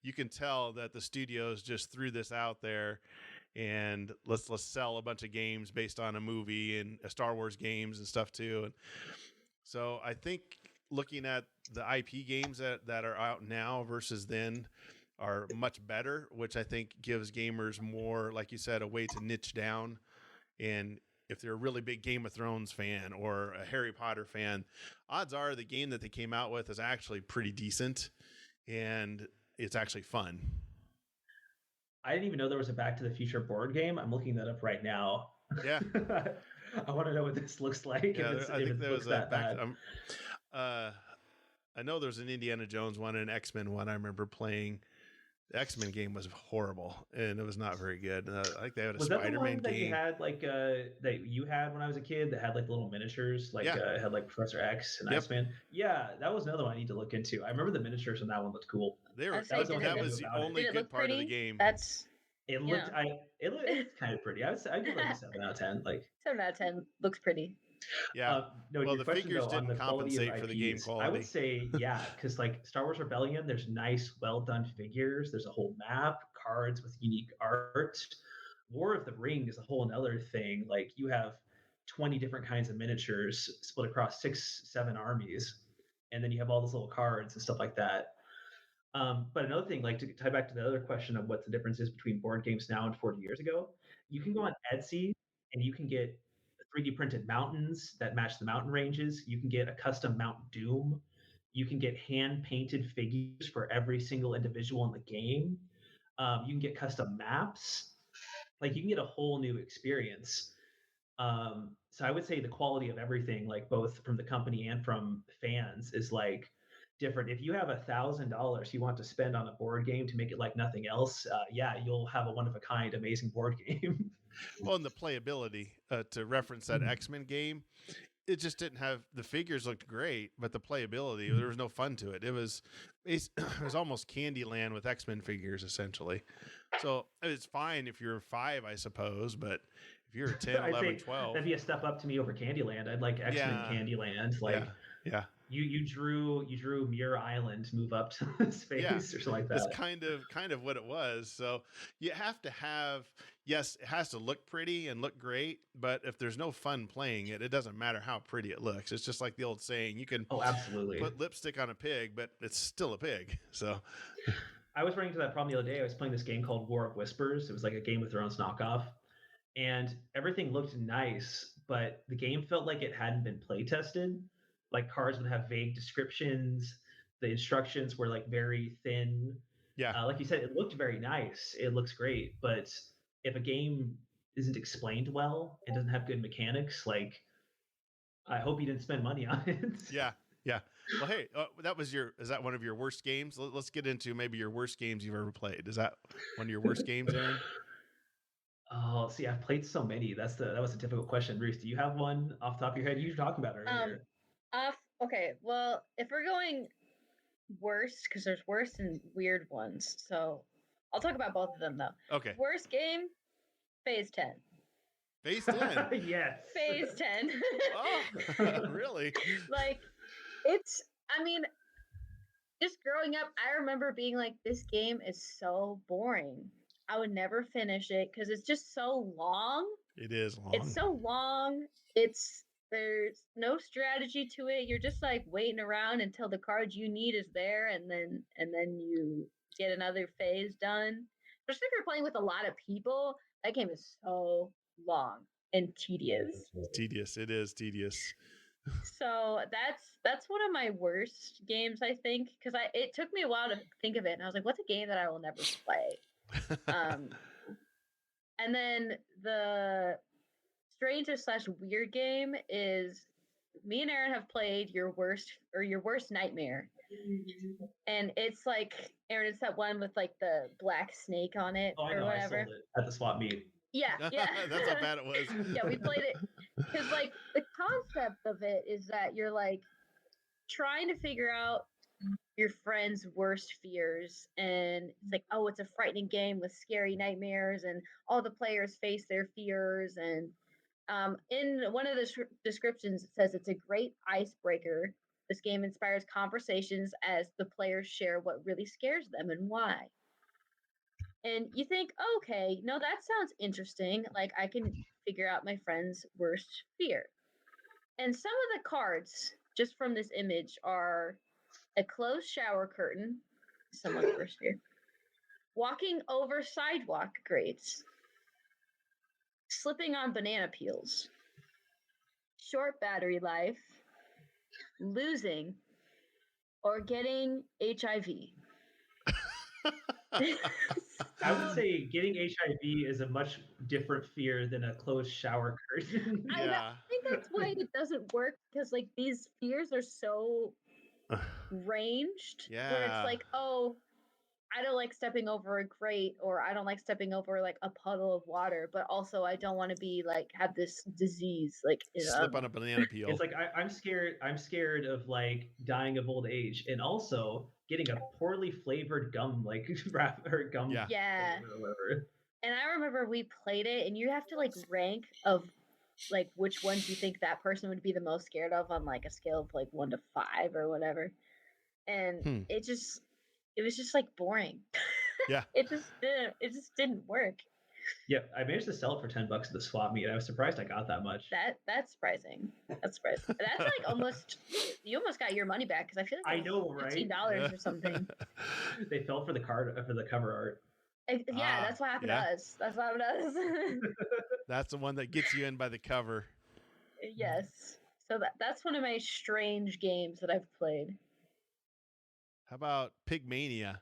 [SPEAKER 2] You can tell that the studios just threw this out there and let's sell a bunch of games based on a movie and Star Wars games and stuff too. And so I think looking at the IP games that are out now versus then are much better, which I think gives gamers more, like you said, a way to niche down. And if they're a really big Game of Thrones fan or a Harry Potter fan, odds are the game that they came out with is actually pretty decent and it's actually fun.
[SPEAKER 4] I didn't even know there was a Back to the Future board game. I'm looking that up right now.
[SPEAKER 2] Yeah.
[SPEAKER 4] I want to know what this looks like.
[SPEAKER 2] Yeah,
[SPEAKER 4] If
[SPEAKER 2] I think
[SPEAKER 4] it
[SPEAKER 2] there
[SPEAKER 4] looks
[SPEAKER 2] was a
[SPEAKER 4] that
[SPEAKER 2] back.
[SPEAKER 4] bad.
[SPEAKER 2] I know there's an Indiana Jones one and an X-Men one. I remember playing. The X-Men game was horrible and it was not very good. I think they had a
[SPEAKER 4] Was that the
[SPEAKER 2] Spider-Man
[SPEAKER 4] one that you
[SPEAKER 2] game.
[SPEAKER 4] had that you had when I was a kid that had like little miniatures, like
[SPEAKER 2] Yeah.
[SPEAKER 4] had like Professor X and
[SPEAKER 2] Yep.
[SPEAKER 4] Iceman? Yeah, that was another one I need to look into. I remember the miniatures on that one looked cool.
[SPEAKER 2] They were,
[SPEAKER 3] I'd say,
[SPEAKER 2] that
[SPEAKER 3] did
[SPEAKER 2] that
[SPEAKER 3] it
[SPEAKER 2] was the
[SPEAKER 4] about it.
[SPEAKER 2] only
[SPEAKER 3] Did it
[SPEAKER 2] good
[SPEAKER 3] look
[SPEAKER 2] part of the
[SPEAKER 3] pretty?
[SPEAKER 2] game.
[SPEAKER 3] That's
[SPEAKER 4] It
[SPEAKER 3] you
[SPEAKER 4] looked
[SPEAKER 3] know.
[SPEAKER 4] it's kind of pretty. I'd give like a 7 out of 10. Like
[SPEAKER 3] 7 out of 10 looks pretty.
[SPEAKER 2] Yeah.
[SPEAKER 4] no,
[SPEAKER 2] Well,
[SPEAKER 4] your
[SPEAKER 2] the
[SPEAKER 4] question
[SPEAKER 2] figures
[SPEAKER 4] though on
[SPEAKER 2] didn't
[SPEAKER 4] the quality of
[SPEAKER 2] compensate for the game
[SPEAKER 4] IPs, I would
[SPEAKER 2] quality.
[SPEAKER 4] say yeah, because like Star Wars Rebellion, there's nice, well done figures. There's a whole map, cards with unique art. War of the Ring is a whole another thing. Like you have 20 different kinds of miniatures split across 6, 7 armies, and then you have all those little cards and stuff like that. But another thing, like to tie back to the other question of what the difference is between board games now and 40 years ago, you can go on Etsy and you can get 3D printed mountains that match the mountain ranges. You can get a custom Mount Doom. You can get hand painted figures for every single individual in the game. You can get custom maps. Like you can get a whole new experience. So I would say the quality of everything, like both from the company and from fans, is like different. If you have $1,000 you want to spend on a board game to make it like nothing else, yeah, you'll have a one of a kind, amazing board game.
[SPEAKER 2] Well, and the playability, to reference that X-Men game, it just didn't have, the figures looked great, but the playability, there was no fun to it. It was almost Candyland with X-Men figures essentially. So it's fine if you're 5, I suppose, but if you're 10, 11, 12,
[SPEAKER 4] that'd be a step up to me over Candyland. I'd like X-Men Candyland. Like
[SPEAKER 2] yeah.
[SPEAKER 4] You drew Muir Island move up to space or something like that.
[SPEAKER 2] That's kind of what it was. So you have to have, yes, it has to look pretty and look great, but if there's no fun playing it, it doesn't matter how pretty it looks. It's just like the old saying, you can
[SPEAKER 4] absolutely
[SPEAKER 2] put lipstick on a pig, but it's still a pig. So
[SPEAKER 4] I was running into that problem the other day. I was playing this game called War of Whispers. It was like a Game of Thrones knockoff, and everything looked nice, but the game felt like it hadn't been play tested. Like cards would have vague descriptions. The instructions were like very thin.
[SPEAKER 2] yeah.
[SPEAKER 4] Like you said, it looked very nice. It looks great, but if a game isn't explained well, it doesn't have good mechanics. Like, I hope you didn't spend money on it.
[SPEAKER 2] Yeah. Well, hey, is that one of your worst games? Let's get into maybe your worst games you've ever played. Is that one of your worst games, Aaron?
[SPEAKER 4] Oh, see, I've played so many. That was a difficult question. Ruth, do you have one off the top of your head? You were talking about it earlier.
[SPEAKER 3] Okay, well, if we're going worst, because there's worst and weird ones, so I'll talk about both of them though.
[SPEAKER 2] Okay.
[SPEAKER 3] Worst game, Phase 10.
[SPEAKER 2] Phase 10?
[SPEAKER 4] Yes.
[SPEAKER 3] Phase 10.
[SPEAKER 2] Oh, really?
[SPEAKER 3] Like, just growing up, I remember being like, this game is so boring. I would never finish it because it's just so long.
[SPEAKER 2] It is long.
[SPEAKER 3] It's so long. There's no strategy to it. You're just like waiting around until the card you need is there, and then you get another phase done. Especially if you're playing with a lot of people, that game is so long and tedious.
[SPEAKER 2] Tedious. It is tedious.
[SPEAKER 3] So that's one of my worst games, I think, because it took me a while to think of it, and I was like, what's a game that I will never play? And then the strangest / weird game is, me and Aaron have played your worst nightmare, and it's like, Aaron, it's that one with like the black snake on it
[SPEAKER 4] I
[SPEAKER 3] or
[SPEAKER 4] know,
[SPEAKER 3] whatever.
[SPEAKER 4] I sold it at the swap meet.
[SPEAKER 3] Yeah.
[SPEAKER 2] That's how bad it was.
[SPEAKER 3] Yeah, we played it because like the concept of it is that you're like trying to figure out your friend's worst fears, and it's like, oh, it's a frightening game with scary nightmares, and all the players face their fears, and in one of the descriptions it says it's a great icebreaker. This game inspires conversations as the players share what really scares them and why. And you think, okay, no, that sounds interesting, like I can figure out my friend's worst fear. And some of the cards just from this image are a closed shower curtain, someone's worst fear, walking over sidewalk grates, slipping on banana peels, short battery life, losing, or getting HIV.
[SPEAKER 4] I would say getting HIV is a much different fear than a closed shower curtain.
[SPEAKER 3] I think that's why it doesn't work, because like these fears are so ranged, where it's
[SPEAKER 2] Yeah.
[SPEAKER 3] like, oh, I don't like stepping over a grate, or I don't like stepping over like a puddle of water, but also I don't want to be like have this disease, like
[SPEAKER 2] Slip on a banana peel.
[SPEAKER 4] It's like I'm scared. I'm scared of like dying of old age, and also getting a poorly flavored gum like wrap or gum.
[SPEAKER 3] Yeah.
[SPEAKER 4] Or whatever.
[SPEAKER 3] And I remember we played it, and you have to like rank of like which ones you think that person would be the most scared of on like a scale of like 1 to 5 or whatever. And it was just like boring.
[SPEAKER 2] Yeah.
[SPEAKER 3] It just didn't work.
[SPEAKER 4] Yep, I managed to sell it for $10 at the swap meet. I was surprised I got that much.
[SPEAKER 3] That's surprising. That's surprising. That's like almost, you almost got your money back, because I feel like
[SPEAKER 4] I know, right?
[SPEAKER 3] $15 or something.
[SPEAKER 4] They fell for the cover art.
[SPEAKER 3] Yeah, that's what happened to us. That's what happened to us.
[SPEAKER 2] That's the one that gets you in by the cover.
[SPEAKER 3] Yes. So that's one of my strange games that I've played.
[SPEAKER 2] How about Pigmania?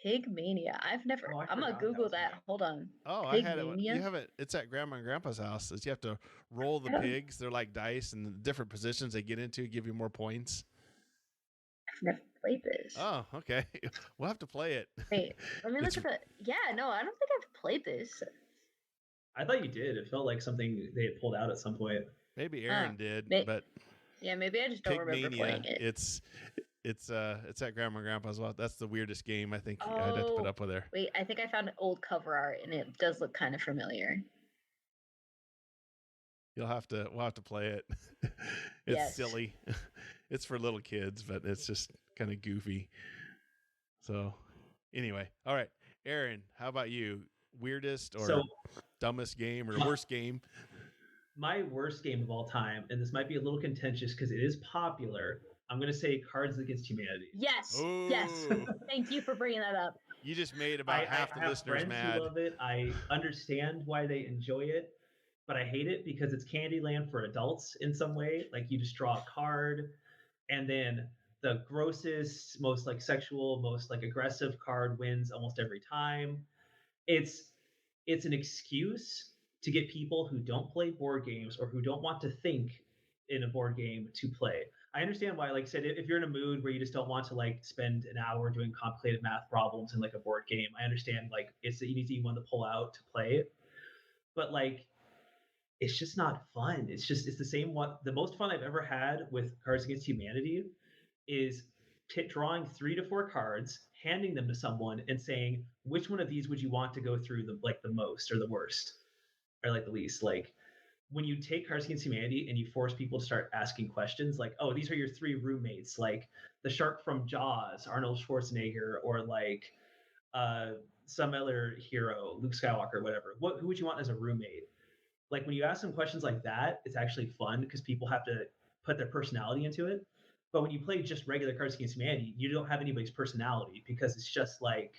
[SPEAKER 3] Pigmania. I've never.
[SPEAKER 4] Oh,
[SPEAKER 3] I'm gonna Google that. Hold on.
[SPEAKER 2] Oh, I had it. You have it. It's at Grandma and Grandpa's house. You have to roll the pigs. They're like dice, and the different positions they get into give you more points.
[SPEAKER 3] I've never played this.
[SPEAKER 2] Oh, okay. We'll have to play it.
[SPEAKER 3] Wait, let me look at the. Yeah, no, I don't think I've played this.
[SPEAKER 4] I thought you did. It felt like something they had pulled out at some point.
[SPEAKER 2] Maybe Aaron did, but
[SPEAKER 3] yeah, maybe I just don't remember playing it.
[SPEAKER 2] It's at Grandma and Grandpa's. Well, that's the weirdest game I think I'd have to put up with there.
[SPEAKER 3] Wait, I think I found an old cover art, and it does look kind of familiar.
[SPEAKER 2] We'll have to play it. It's silly. It's for little kids, but it's just kind of goofy. So anyway, all right. Aaron, how about you? Weirdest or dumbest game or worst game?
[SPEAKER 4] My worst game of all time, and this might be a little contentious because it is popular. I'm going to say Cards Against Humanity.
[SPEAKER 3] Yes. Ooh. Yes. Thank you for bringing that up.
[SPEAKER 2] You just made about half the listeners mad.
[SPEAKER 4] Who love it. I understand why they enjoy it, but I hate it because it's Candyland for adults in some way. Like you just draw a card, and then the grossest, most like sexual, most like aggressive card wins almost every time. It's an excuse to get people who don't play board games or who don't want to think in a board game to play. I understand why, like I said, if you're in a mood where you just don't want to like spend an hour doing complicated math problems in like a board game, I understand like it's the easy one to pull out to play it. But like, it's just not fun. It's the same one. The most fun I've ever had with Cards Against Humanity is drawing 3 to 4 cards, handing them to someone and saying, which one of these would you want to go through the most or the worst or like the least? Like, when you take Cards Against Humanity and you force people to start asking questions like, oh, these are your 3 roommates, like the shark from Jaws, Arnold Schwarzenegger, or like some other hero, Luke Skywalker, whatever. Who would you want as a roommate? Like when you ask them questions like that, it's actually fun because people have to put their personality into it. But when you play just regular Cards Against Humanity, you don't have anybody's personality because it's just like,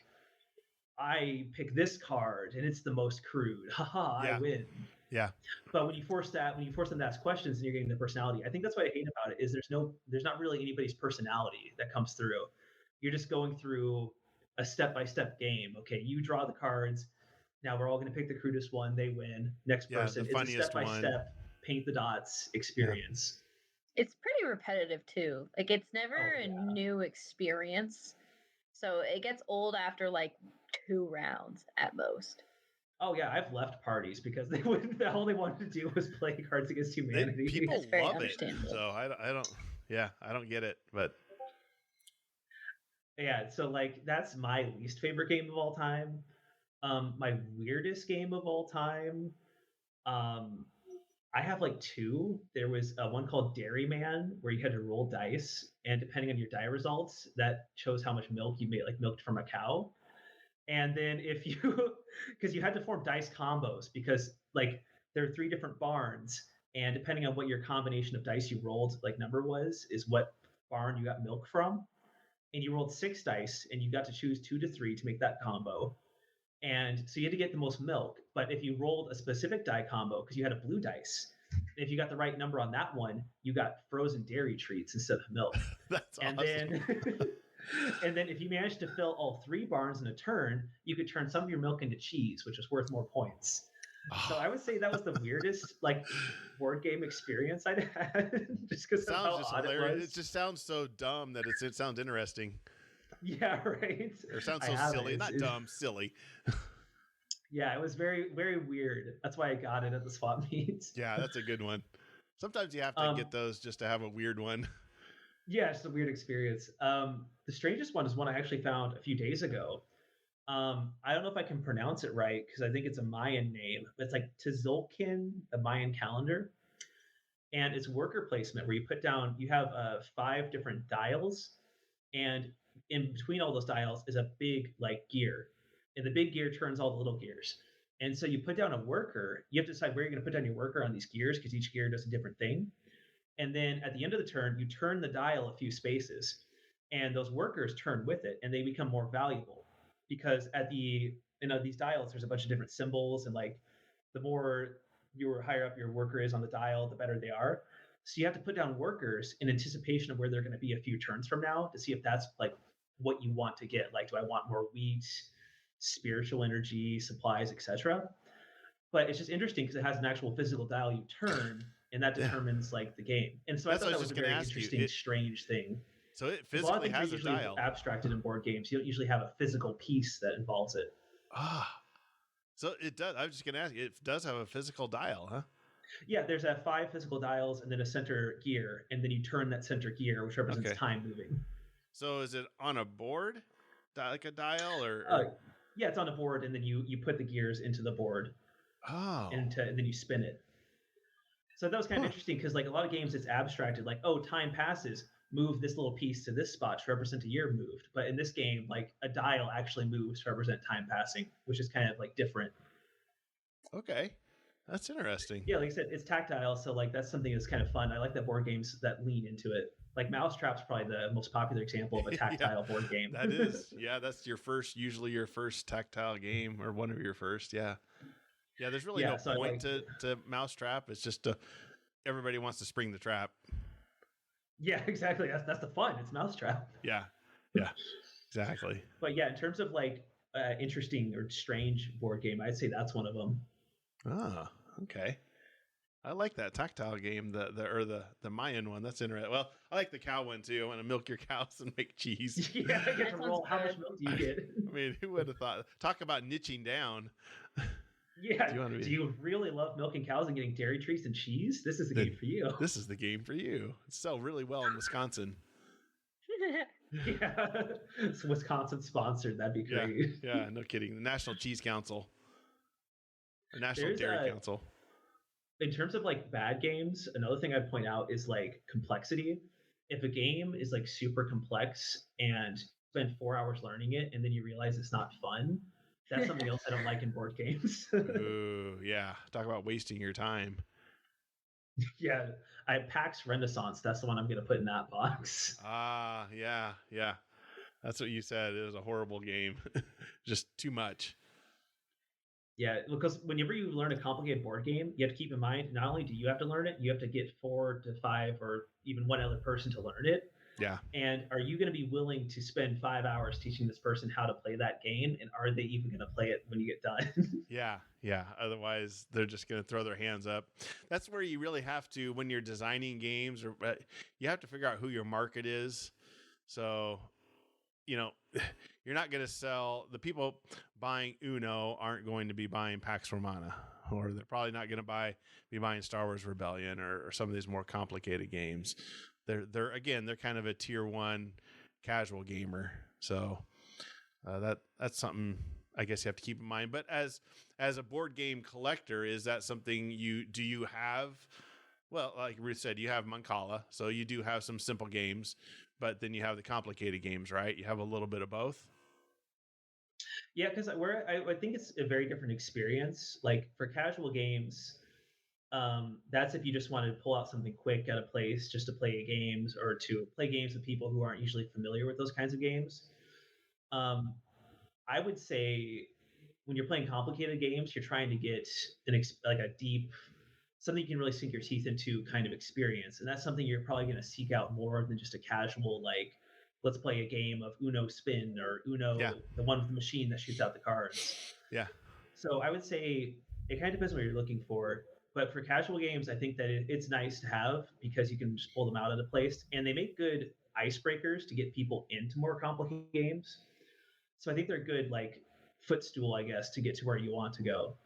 [SPEAKER 4] I pick this card and it's the most crude. Haha, I win.
[SPEAKER 2] Yeah.
[SPEAKER 4] But when you force them to ask questions and you're getting the personality, I think that's what I hate about it is there's not really anybody's personality that comes through. You're just going through a step-by-step game. Okay, you draw the cards. Now we're all going to pick the crudest one. They win. Next person. It's a step-by-step, paint the dots experience.
[SPEAKER 3] It's pretty repetitive too. Like it's never a new experience. So it gets old after like 2 rounds at most.
[SPEAKER 4] Oh yeah, I've left parties because all they wanted to do was play Cards Against Humanity.
[SPEAKER 2] People love it, so I don't get it, but
[SPEAKER 4] yeah. So like that's my least favorite game of all time. My weirdest game of all time. I have like 2. There was one called Dairyman where you had to roll dice, and depending on your die results, that shows how much milk you made, like milked from a cow. And then because you had to form dice combos because like there are 3 different barns, and depending on what your combination of dice you rolled, like number is what barn you got milk from. And you rolled 6 dice and you got to choose 2 to 3 to make that combo. And so you had to get the most milk. But if you rolled a specific die combo, because you had a blue dice, if you got the right number on that one, you got frozen dairy treats instead of milk.
[SPEAKER 2] That's
[SPEAKER 4] and
[SPEAKER 2] awesome.
[SPEAKER 4] And then if you managed to fill all 3 barns in a turn, you could turn some of your milk into cheese, which was worth more points. So I would say that was the weirdest like board game experience I'd had, just because of
[SPEAKER 2] Sounds
[SPEAKER 4] how
[SPEAKER 2] just
[SPEAKER 4] odd it
[SPEAKER 2] hilarious.
[SPEAKER 4] was.
[SPEAKER 2] It just sounds so dumb that it sounds interesting.
[SPEAKER 4] Yeah, right.
[SPEAKER 2] Or sounds
[SPEAKER 4] I
[SPEAKER 2] so
[SPEAKER 4] have
[SPEAKER 2] silly.
[SPEAKER 4] it.
[SPEAKER 2] Not dumb, silly.
[SPEAKER 4] Yeah, it was very, very weird. That's why I got it at the swap meet.
[SPEAKER 2] Yeah, that's a good one. Sometimes you have to
[SPEAKER 4] Um,
[SPEAKER 2] get those just to have a weird one.
[SPEAKER 4] Yeah, it's a weird experience. The strangest one is one I actually found a few days ago. I don't know if I can pronounce it right because I think it's a Mayan name. But it's like Tzolk'in, the Mayan calendar, and it's worker placement where you put down. You have 5 different dials, and in between all those dials is a big like gear, and the big gear turns all the little gears. And so you put down a worker. You have to decide where you're going to put down your worker on these gears because each gear does a different thing. And then at the end of the turn, you turn the dial a few spaces, and those workers turn with it, and they become more valuable because at the these dials, there's a bunch of different symbols, and like the more your higher up your worker is on the dial, the better they are. So you have to put down workers in anticipation of where they're going to be a few turns from now to see if that's like what you want to get. Like, do I want more wheat, spiritual energy, supplies, etc.? But it's just interesting because it has an actual physical dial you turn, and that
[SPEAKER 2] Yeah.
[SPEAKER 4] determines like the game. And so
[SPEAKER 2] That's
[SPEAKER 4] I
[SPEAKER 2] what
[SPEAKER 4] thought
[SPEAKER 2] I
[SPEAKER 4] that
[SPEAKER 2] was
[SPEAKER 4] was a
[SPEAKER 2] just gonna
[SPEAKER 4] very
[SPEAKER 2] ask you.
[SPEAKER 4] interesting, strange thing.
[SPEAKER 2] So it
[SPEAKER 4] 'Cause a lot of
[SPEAKER 2] physically
[SPEAKER 4] things are
[SPEAKER 2] has a
[SPEAKER 4] usually
[SPEAKER 2] dial.
[SPEAKER 4] abstracted in board games. You don't usually have a physical piece that involves it.
[SPEAKER 2] Ah. So it does. I was just going to ask you, it does have a physical dial, huh?
[SPEAKER 4] Yeah, there's 5 physical dials and then a center gear, and then you turn that center gear, which represents
[SPEAKER 2] Okay.
[SPEAKER 4] time moving.
[SPEAKER 2] So is it on a board, like a dial, or?
[SPEAKER 4] Yeah, it's on a board, and then you put the gears into the board,
[SPEAKER 2] Oh.
[SPEAKER 4] and then you spin it. So that was kind of
[SPEAKER 2] Huh.
[SPEAKER 4] interesting because like a lot of games, it's abstracted, like, oh, time passes, move this little piece to this spot to represent a year moved. But in this game, like a dial actually moves to represent time passing, which is kind of like different.
[SPEAKER 2] Okay. That's interesting.
[SPEAKER 4] Yeah, like I said, it's tactile, so like that's something that's kind of fun. I like that board games that lean into it. Like Mousetrap's probably the most popular example of a tactile board game.
[SPEAKER 2] That is. Yeah, that's usually your first tactile game, or one of your first. Yeah. Yeah, there's really no
[SPEAKER 4] so
[SPEAKER 2] point to Mousetrap. It's just everybody wants to spring the trap.
[SPEAKER 4] Yeah, exactly. That's the fun. It's Mousetrap.
[SPEAKER 2] Yeah. Exactly.
[SPEAKER 4] But yeah, in terms of like interesting or strange board game, I'd say that's one of them.
[SPEAKER 2] Ah, okay. I like that tactile game, the Mayan one. That's interesting. Well, I like the cow one too. I want to milk your cows and make cheese.
[SPEAKER 4] Yeah, I get to
[SPEAKER 3] That
[SPEAKER 4] roll.
[SPEAKER 3] sounds
[SPEAKER 4] How
[SPEAKER 3] good.
[SPEAKER 4] much milk do you get?
[SPEAKER 2] I mean, who would have thought? Talk about niching down.
[SPEAKER 4] Yeah.
[SPEAKER 2] Do
[SPEAKER 4] Do
[SPEAKER 2] you
[SPEAKER 4] you really love milking cows and getting dairy treats and cheese? This is the game for you.
[SPEAKER 2] This is the game for you. It's sell really well in Wisconsin.
[SPEAKER 4] Yeah. It's Wisconsin sponsored. That'd be
[SPEAKER 2] Yeah,
[SPEAKER 4] great.
[SPEAKER 2] yeah, no kidding. The National Cheese Council, or National
[SPEAKER 4] There's
[SPEAKER 2] Dairy Council.
[SPEAKER 4] In terms of like bad games, another thing I'd point out is like complexity. If a game is like super complex and spend 4 hours learning it and then you realize it's not fun, that's something else I don't like in board games.
[SPEAKER 2] Ooh, yeah. Talk about wasting your time.
[SPEAKER 4] Yeah, I PAX Renaissance. That's the one I'm going to put in that box.
[SPEAKER 2] Ah, yeah. That's what you said. It was a horrible game. Just too much.
[SPEAKER 4] Yeah, because whenever you learn a complicated board game, you have to keep in mind not only do you have to learn it, you have to get 4 to 5 or even one other person to learn it.
[SPEAKER 2] Yeah.
[SPEAKER 4] And are you going to be willing to spend 5 hours teaching this person how to play that game? And are they even going to play it when you get done?
[SPEAKER 2] Yeah. Otherwise, they're just going to throw their hands up. That's where you really have to, when you're designing games, or you have to figure out who your market is. So, you're not going to sell, the people buying Uno aren't going to be buying Pax Romana, or they're probably not going to be buying Star Wars Rebellion or some of these more complicated games. They're kind of a tier 1 casual gamer. So that's something I guess you have to keep in mind. But as a board game collector, is that something do you have? Well, like Ruth said, you have Mancala, so you do have some simple games, but then you have the complicated games, right? You have a little bit of both.
[SPEAKER 4] Yeah, because I think it's a very different experience. Like for casual games, that's if you just want to pull out something quick at a place just to play games, or to play games with people who aren't usually familiar with those kinds of games. I would say when you're playing complicated games, you're trying to get like a deep, something you can really sink your teeth into kind of experience, and that's something you're probably going to seek out more than just a casual like let's play a game of Uno Spin or Uno,
[SPEAKER 2] Yeah.
[SPEAKER 4] the one with the machine that shoots out the cards.
[SPEAKER 2] Yeah.
[SPEAKER 4] So I would say it kind of depends on what you're looking for. But for casual games, I think that it's nice to have because you can just pull them out of the place, and they make good icebreakers to get people into more complicated games. So I think they're good, like footstool, I guess, to get to where you want to go.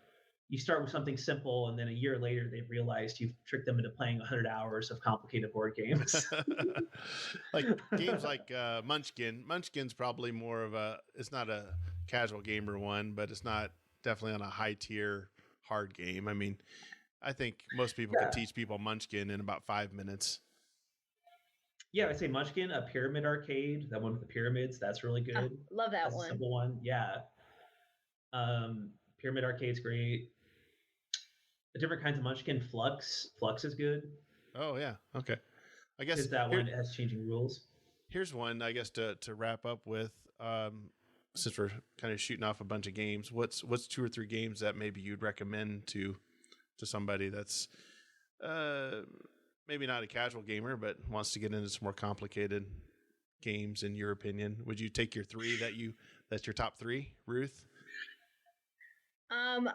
[SPEAKER 4] You start with something simple, and then a year later, they've realized you've tricked them into playing 100 hours of complicated board games.
[SPEAKER 2] Like games like Munchkin. Munchkin's probably more of a. It's not a casual gamer one, but it's not definitely on a high tier hard game. I mean, I think most people
[SPEAKER 4] Yeah.
[SPEAKER 2] can teach people Munchkin in about 5 minutes.
[SPEAKER 4] Yeah, I'd say Munchkin, a Pyramid Arcade, that one with the pyramids, that's really good.
[SPEAKER 3] Love that
[SPEAKER 4] That's a
[SPEAKER 3] one.
[SPEAKER 4] simple one. Yeah. Pyramid Arcade's great. The different kinds of Munchkin. Flux is good
[SPEAKER 2] Oh yeah. Okay. I guess
[SPEAKER 4] because that one has changing rules.
[SPEAKER 2] here's one. I guess to wrap up with, since we're kind of shooting off a bunch of games, what's 2 or 3 games that maybe you'd recommend to somebody that's maybe not a casual gamer but wants to get into some more complicated games? In your opinion, would you take your 3 that's your top 3, Ruth?
[SPEAKER 3] Well,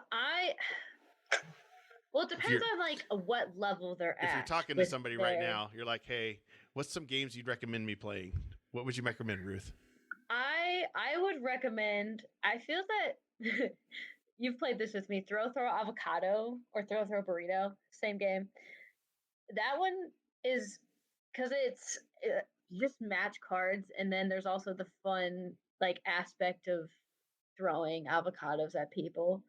[SPEAKER 3] it depends on like what level they're at.
[SPEAKER 2] If you're talking to somebody right now, you're like, hey, what's some games you'd recommend me playing? What would you recommend, Ruth?
[SPEAKER 3] I would recommend. I feel that you've played this with me. Throw Avocado or Throw Burrito, same game. That one is because you just match cards, and then there's also the fun like aspect of throwing avocados at people.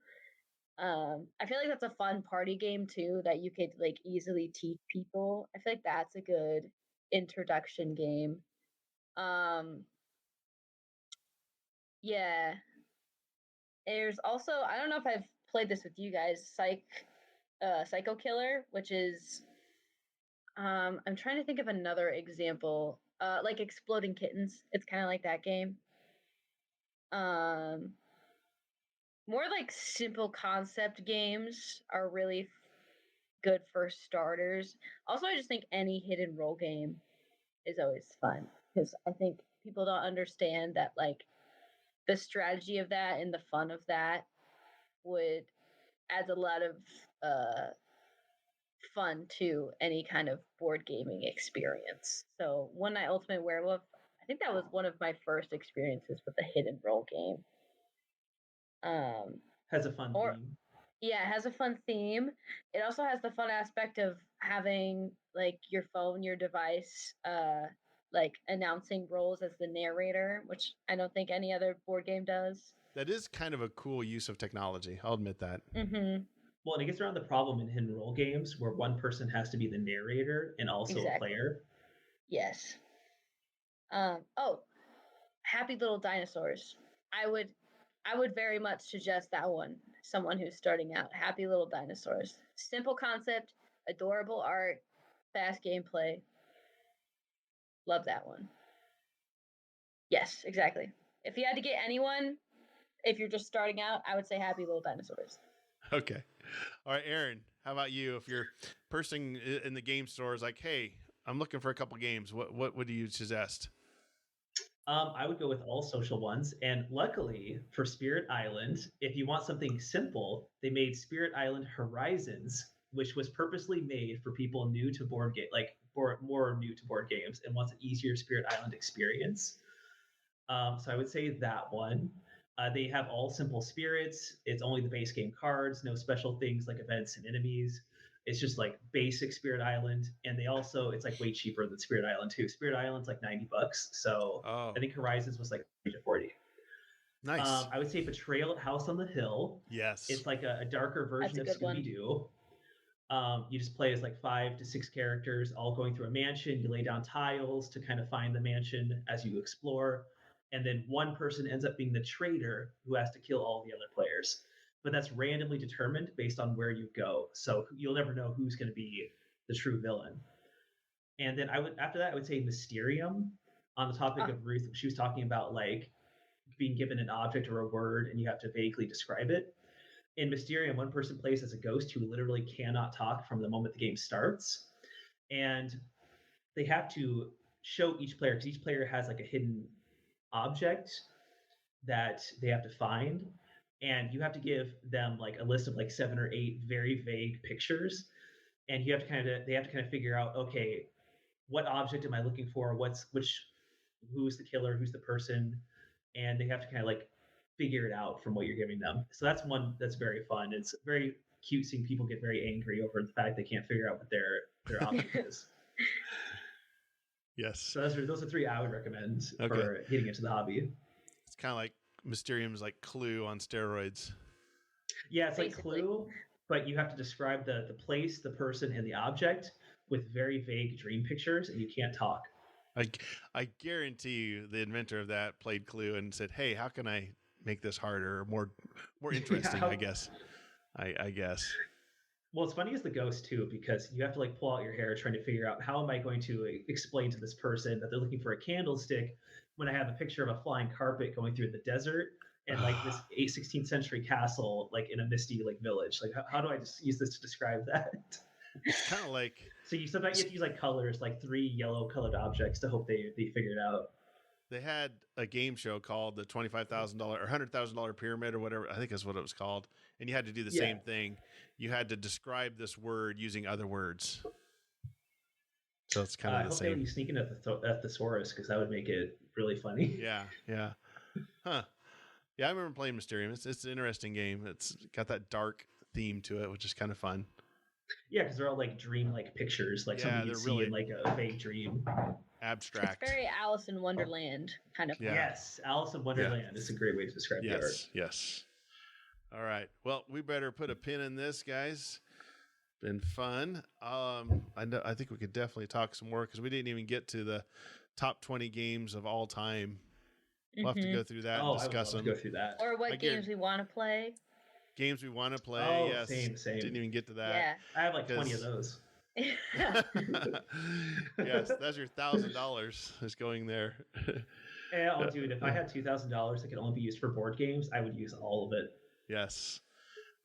[SPEAKER 3] I feel like that's a fun party game too that you could like easily teach people. I feel like that's a good introduction game. Yeah. There's also, I don't know if I've played this with you guys, Psycho Killer, which is I'm trying to think of another example. Like Exploding Kittens. It's kind of like that game. More like simple concept games are really good for starters. Also, I just think any hidden role game is always fun because I think people don't understand that like the strategy of that and the fun of that would adds a lot of fun to any kind of board gaming experience. So One Night Ultimate Werewolf, I think that was one of my first experiences with a hidden role game.
[SPEAKER 4] Has a fun theme.
[SPEAKER 3] Yeah, it has a fun theme. It also has the fun aspect of having like your phone, your device, like announcing roles as the narrator, which I don't think any other board game does.
[SPEAKER 2] That is kind of a cool use of technology. I'll admit that.
[SPEAKER 3] Mm-hmm.
[SPEAKER 4] Well, and it gets around the problem in hidden role games where one person has to be the narrator and also a player.
[SPEAKER 3] Yes. Happy Little Dinosaurs. I would very much suggest that one. Someone who's starting out. Happy Little Dinosaurs. Simple concept, adorable art, fast gameplay. Love that one. Yes, exactly. If you had to get anyone, if you're just starting out, I would say Happy Little Dinosaurs.
[SPEAKER 2] Okay. All right, Aaron, how about you? If you're person in the game store is like, hey, I'm looking for a couple games, what would you suggest?
[SPEAKER 4] I would go with all social ones. And luckily for Spirit Island, if you want something simple, they made Spirit Island Horizons, which was purposely made for people new to board game, more new to board games and wants an easier Spirit Island experience. So I would say that one. They have all simple spirits. It's only the base game cards, no special things like events and enemies. It's just like basic Spirit Island, and it's like way cheaper than Spirit Island too. Spirit Island's like $90, so I think Horizons was like 40.
[SPEAKER 2] Nice.
[SPEAKER 4] I would say Betrayal at House on the Hill.
[SPEAKER 2] Yes,
[SPEAKER 4] it's like a darker version of Scooby Doo. You just play as like 5 to 6 characters, all going through a mansion. You lay down tiles to kind of find the mansion as you explore, and then one person ends up being the traitor who has to kill all the other players. But that's randomly determined based on where you go. So you'll never know who's going to be the true villain. And then after that, I would say Mysterium, on the topic of Ruth. She was talking about like being given an object or a word and you have to vaguely describe it. In Mysterium, one person plays as a ghost who literally cannot talk from the moment the game starts. And they have to show each player, because each player has like a hidden object that they have to find, and you have to give them like a list of like 7 or 8 very vague pictures, and they have to kind of figure out, okay, what object am I looking for? Who's the killer? Who's the person? And they have to kind of like figure it out from what you're giving them. So that's one that's very fun. It's very cute seeing people get very angry over the fact they can't figure out what their object is.
[SPEAKER 2] Yes.
[SPEAKER 4] So those are 3 I would recommend for getting into the hobby.
[SPEAKER 2] It's kind of like Mysterium's like Clue on steroids.
[SPEAKER 4] Yeah, it's
[SPEAKER 3] Basically.
[SPEAKER 4] like Clue, but you have to describe the place, the person, and the object with very vague dream pictures, and you can't talk.
[SPEAKER 2] I guarantee you the inventor of that played Clue and said, hey, how can I make this harder or more interesting? I guess.
[SPEAKER 4] Well, it's funny as the ghost too, because you have to like pull out your hair trying to figure out, how am I going to explain to this person that they're looking for a candlestick when I have a picture of a flying carpet going through the desert and like this 16th century castle like in a misty like village. Like how do I just use this to describe that?
[SPEAKER 2] It's kind of like,
[SPEAKER 4] so sometimes you have to use like colors, like 3 yellow colored objects to hope they figure it out.
[SPEAKER 2] they had a game show called the $25,000 or $100,000 pyramid or whatever. I think that's what it was called. And you had to do the same thing. You had to describe this word using other words. So it's kind of the
[SPEAKER 4] I hope
[SPEAKER 2] same.
[SPEAKER 4] they would be sneaking at the thesaurus, because that would make it really funny.
[SPEAKER 2] Yeah. Huh. Yeah, I remember playing Mysterium. It's an interesting game. It's got that dark theme to it, which is kind of fun.
[SPEAKER 4] Yeah, because they're all like dream-like pictures, like something you see really in like a vague dream.
[SPEAKER 2] Abstract.
[SPEAKER 3] It's very Alice in Wonderland kind of.
[SPEAKER 2] Yeah.
[SPEAKER 4] Yes, Alice in Wonderland is a great way to describe the art.
[SPEAKER 2] Yes. All right. Well, we better put a pin in this, guys. Been fun. I think we could definitely talk some more, because we didn't even get to the top 20 games of all time. We'll have to go through that and discuss them.
[SPEAKER 4] Go through that.
[SPEAKER 3] Or what games we want to play.
[SPEAKER 2] Games we want to play.
[SPEAKER 4] Oh,
[SPEAKER 2] yes.
[SPEAKER 4] same.
[SPEAKER 2] Didn't even get to that.
[SPEAKER 3] Yeah.
[SPEAKER 4] I have like 20 of those.
[SPEAKER 2] Yes, that's your $1,000 is going there.
[SPEAKER 4] Oh, dude, if I had $2,000 that could only be used for board games, I would use all of it.
[SPEAKER 2] Yes.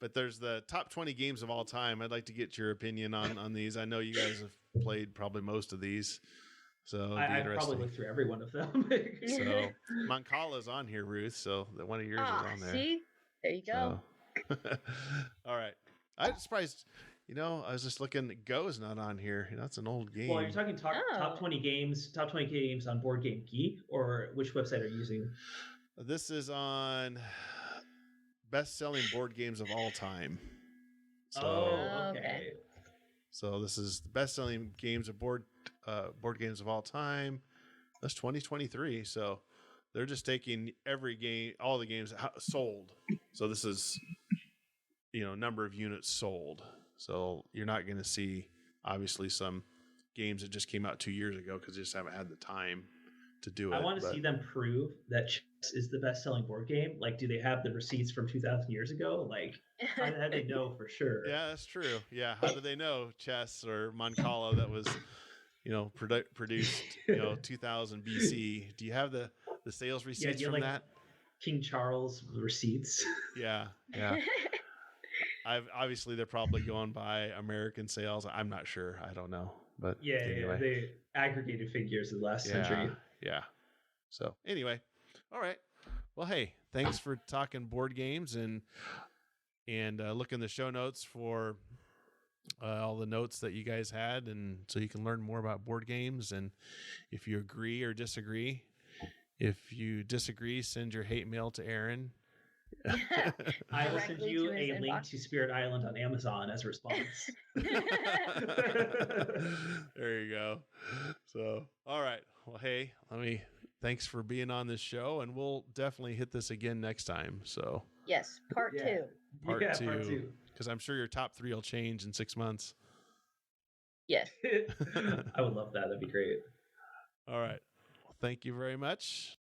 [SPEAKER 2] But there's the top 20 games of all time. I'd like to get your opinion on these. I know you guys have played probably most of these. So
[SPEAKER 4] I probably looked through every one of them.
[SPEAKER 2] So Mancala's on here, Ruth. So that one of yours is on there.
[SPEAKER 3] See? There you go.
[SPEAKER 2] So. All right. I'm surprised. I was just looking. Go's not on here. That's an old game.
[SPEAKER 4] Well, you're talking top 20 games on Board Game Geek, or which website are you using?
[SPEAKER 2] This is on best-selling board games of all time. So,
[SPEAKER 4] okay.
[SPEAKER 2] So this is the best-selling games of board games of all time. That's 2023. So they're just taking every game, all the games sold. So this is, number of units sold. So you're not going to see, obviously, some games that just came out 2 years ago because they just haven't had the time to do it.
[SPEAKER 4] I want to see them prove that chess is the best-selling board game. Like, do they have the receipts from 2,000 years ago? Like, how do they know for sure?
[SPEAKER 2] Yeah, that's true. Yeah, how do they know chess or Mancala that was, produced, 2000 BC? Do you have the sales receipts from that?
[SPEAKER 4] King Charles receipts.
[SPEAKER 2] Yeah. Obviously they're probably going by American sales. I'm not sure. I don't know. But anyway.
[SPEAKER 4] They aggregated figures of the last century.
[SPEAKER 2] Yeah. So anyway, all right. Well, hey, thanks for talking board games and look in the show notes for all the notes that you guys had, and so you can learn more about board games. And if you agree or disagree, if you disagree, send your hate mail to Aaron.
[SPEAKER 4] I will send you a link to Spirit Island on Amazon as a response.
[SPEAKER 2] There you go. So, all right. Well, hey, thanks for being on this show, and we'll definitely hit this again next time. So,
[SPEAKER 3] yes, part 2.
[SPEAKER 2] Part two. Because I'm sure your top 3 will change in 6 months.
[SPEAKER 3] Yes.
[SPEAKER 4] I would love that. That'd be great.
[SPEAKER 2] All right. Well, thank you very much.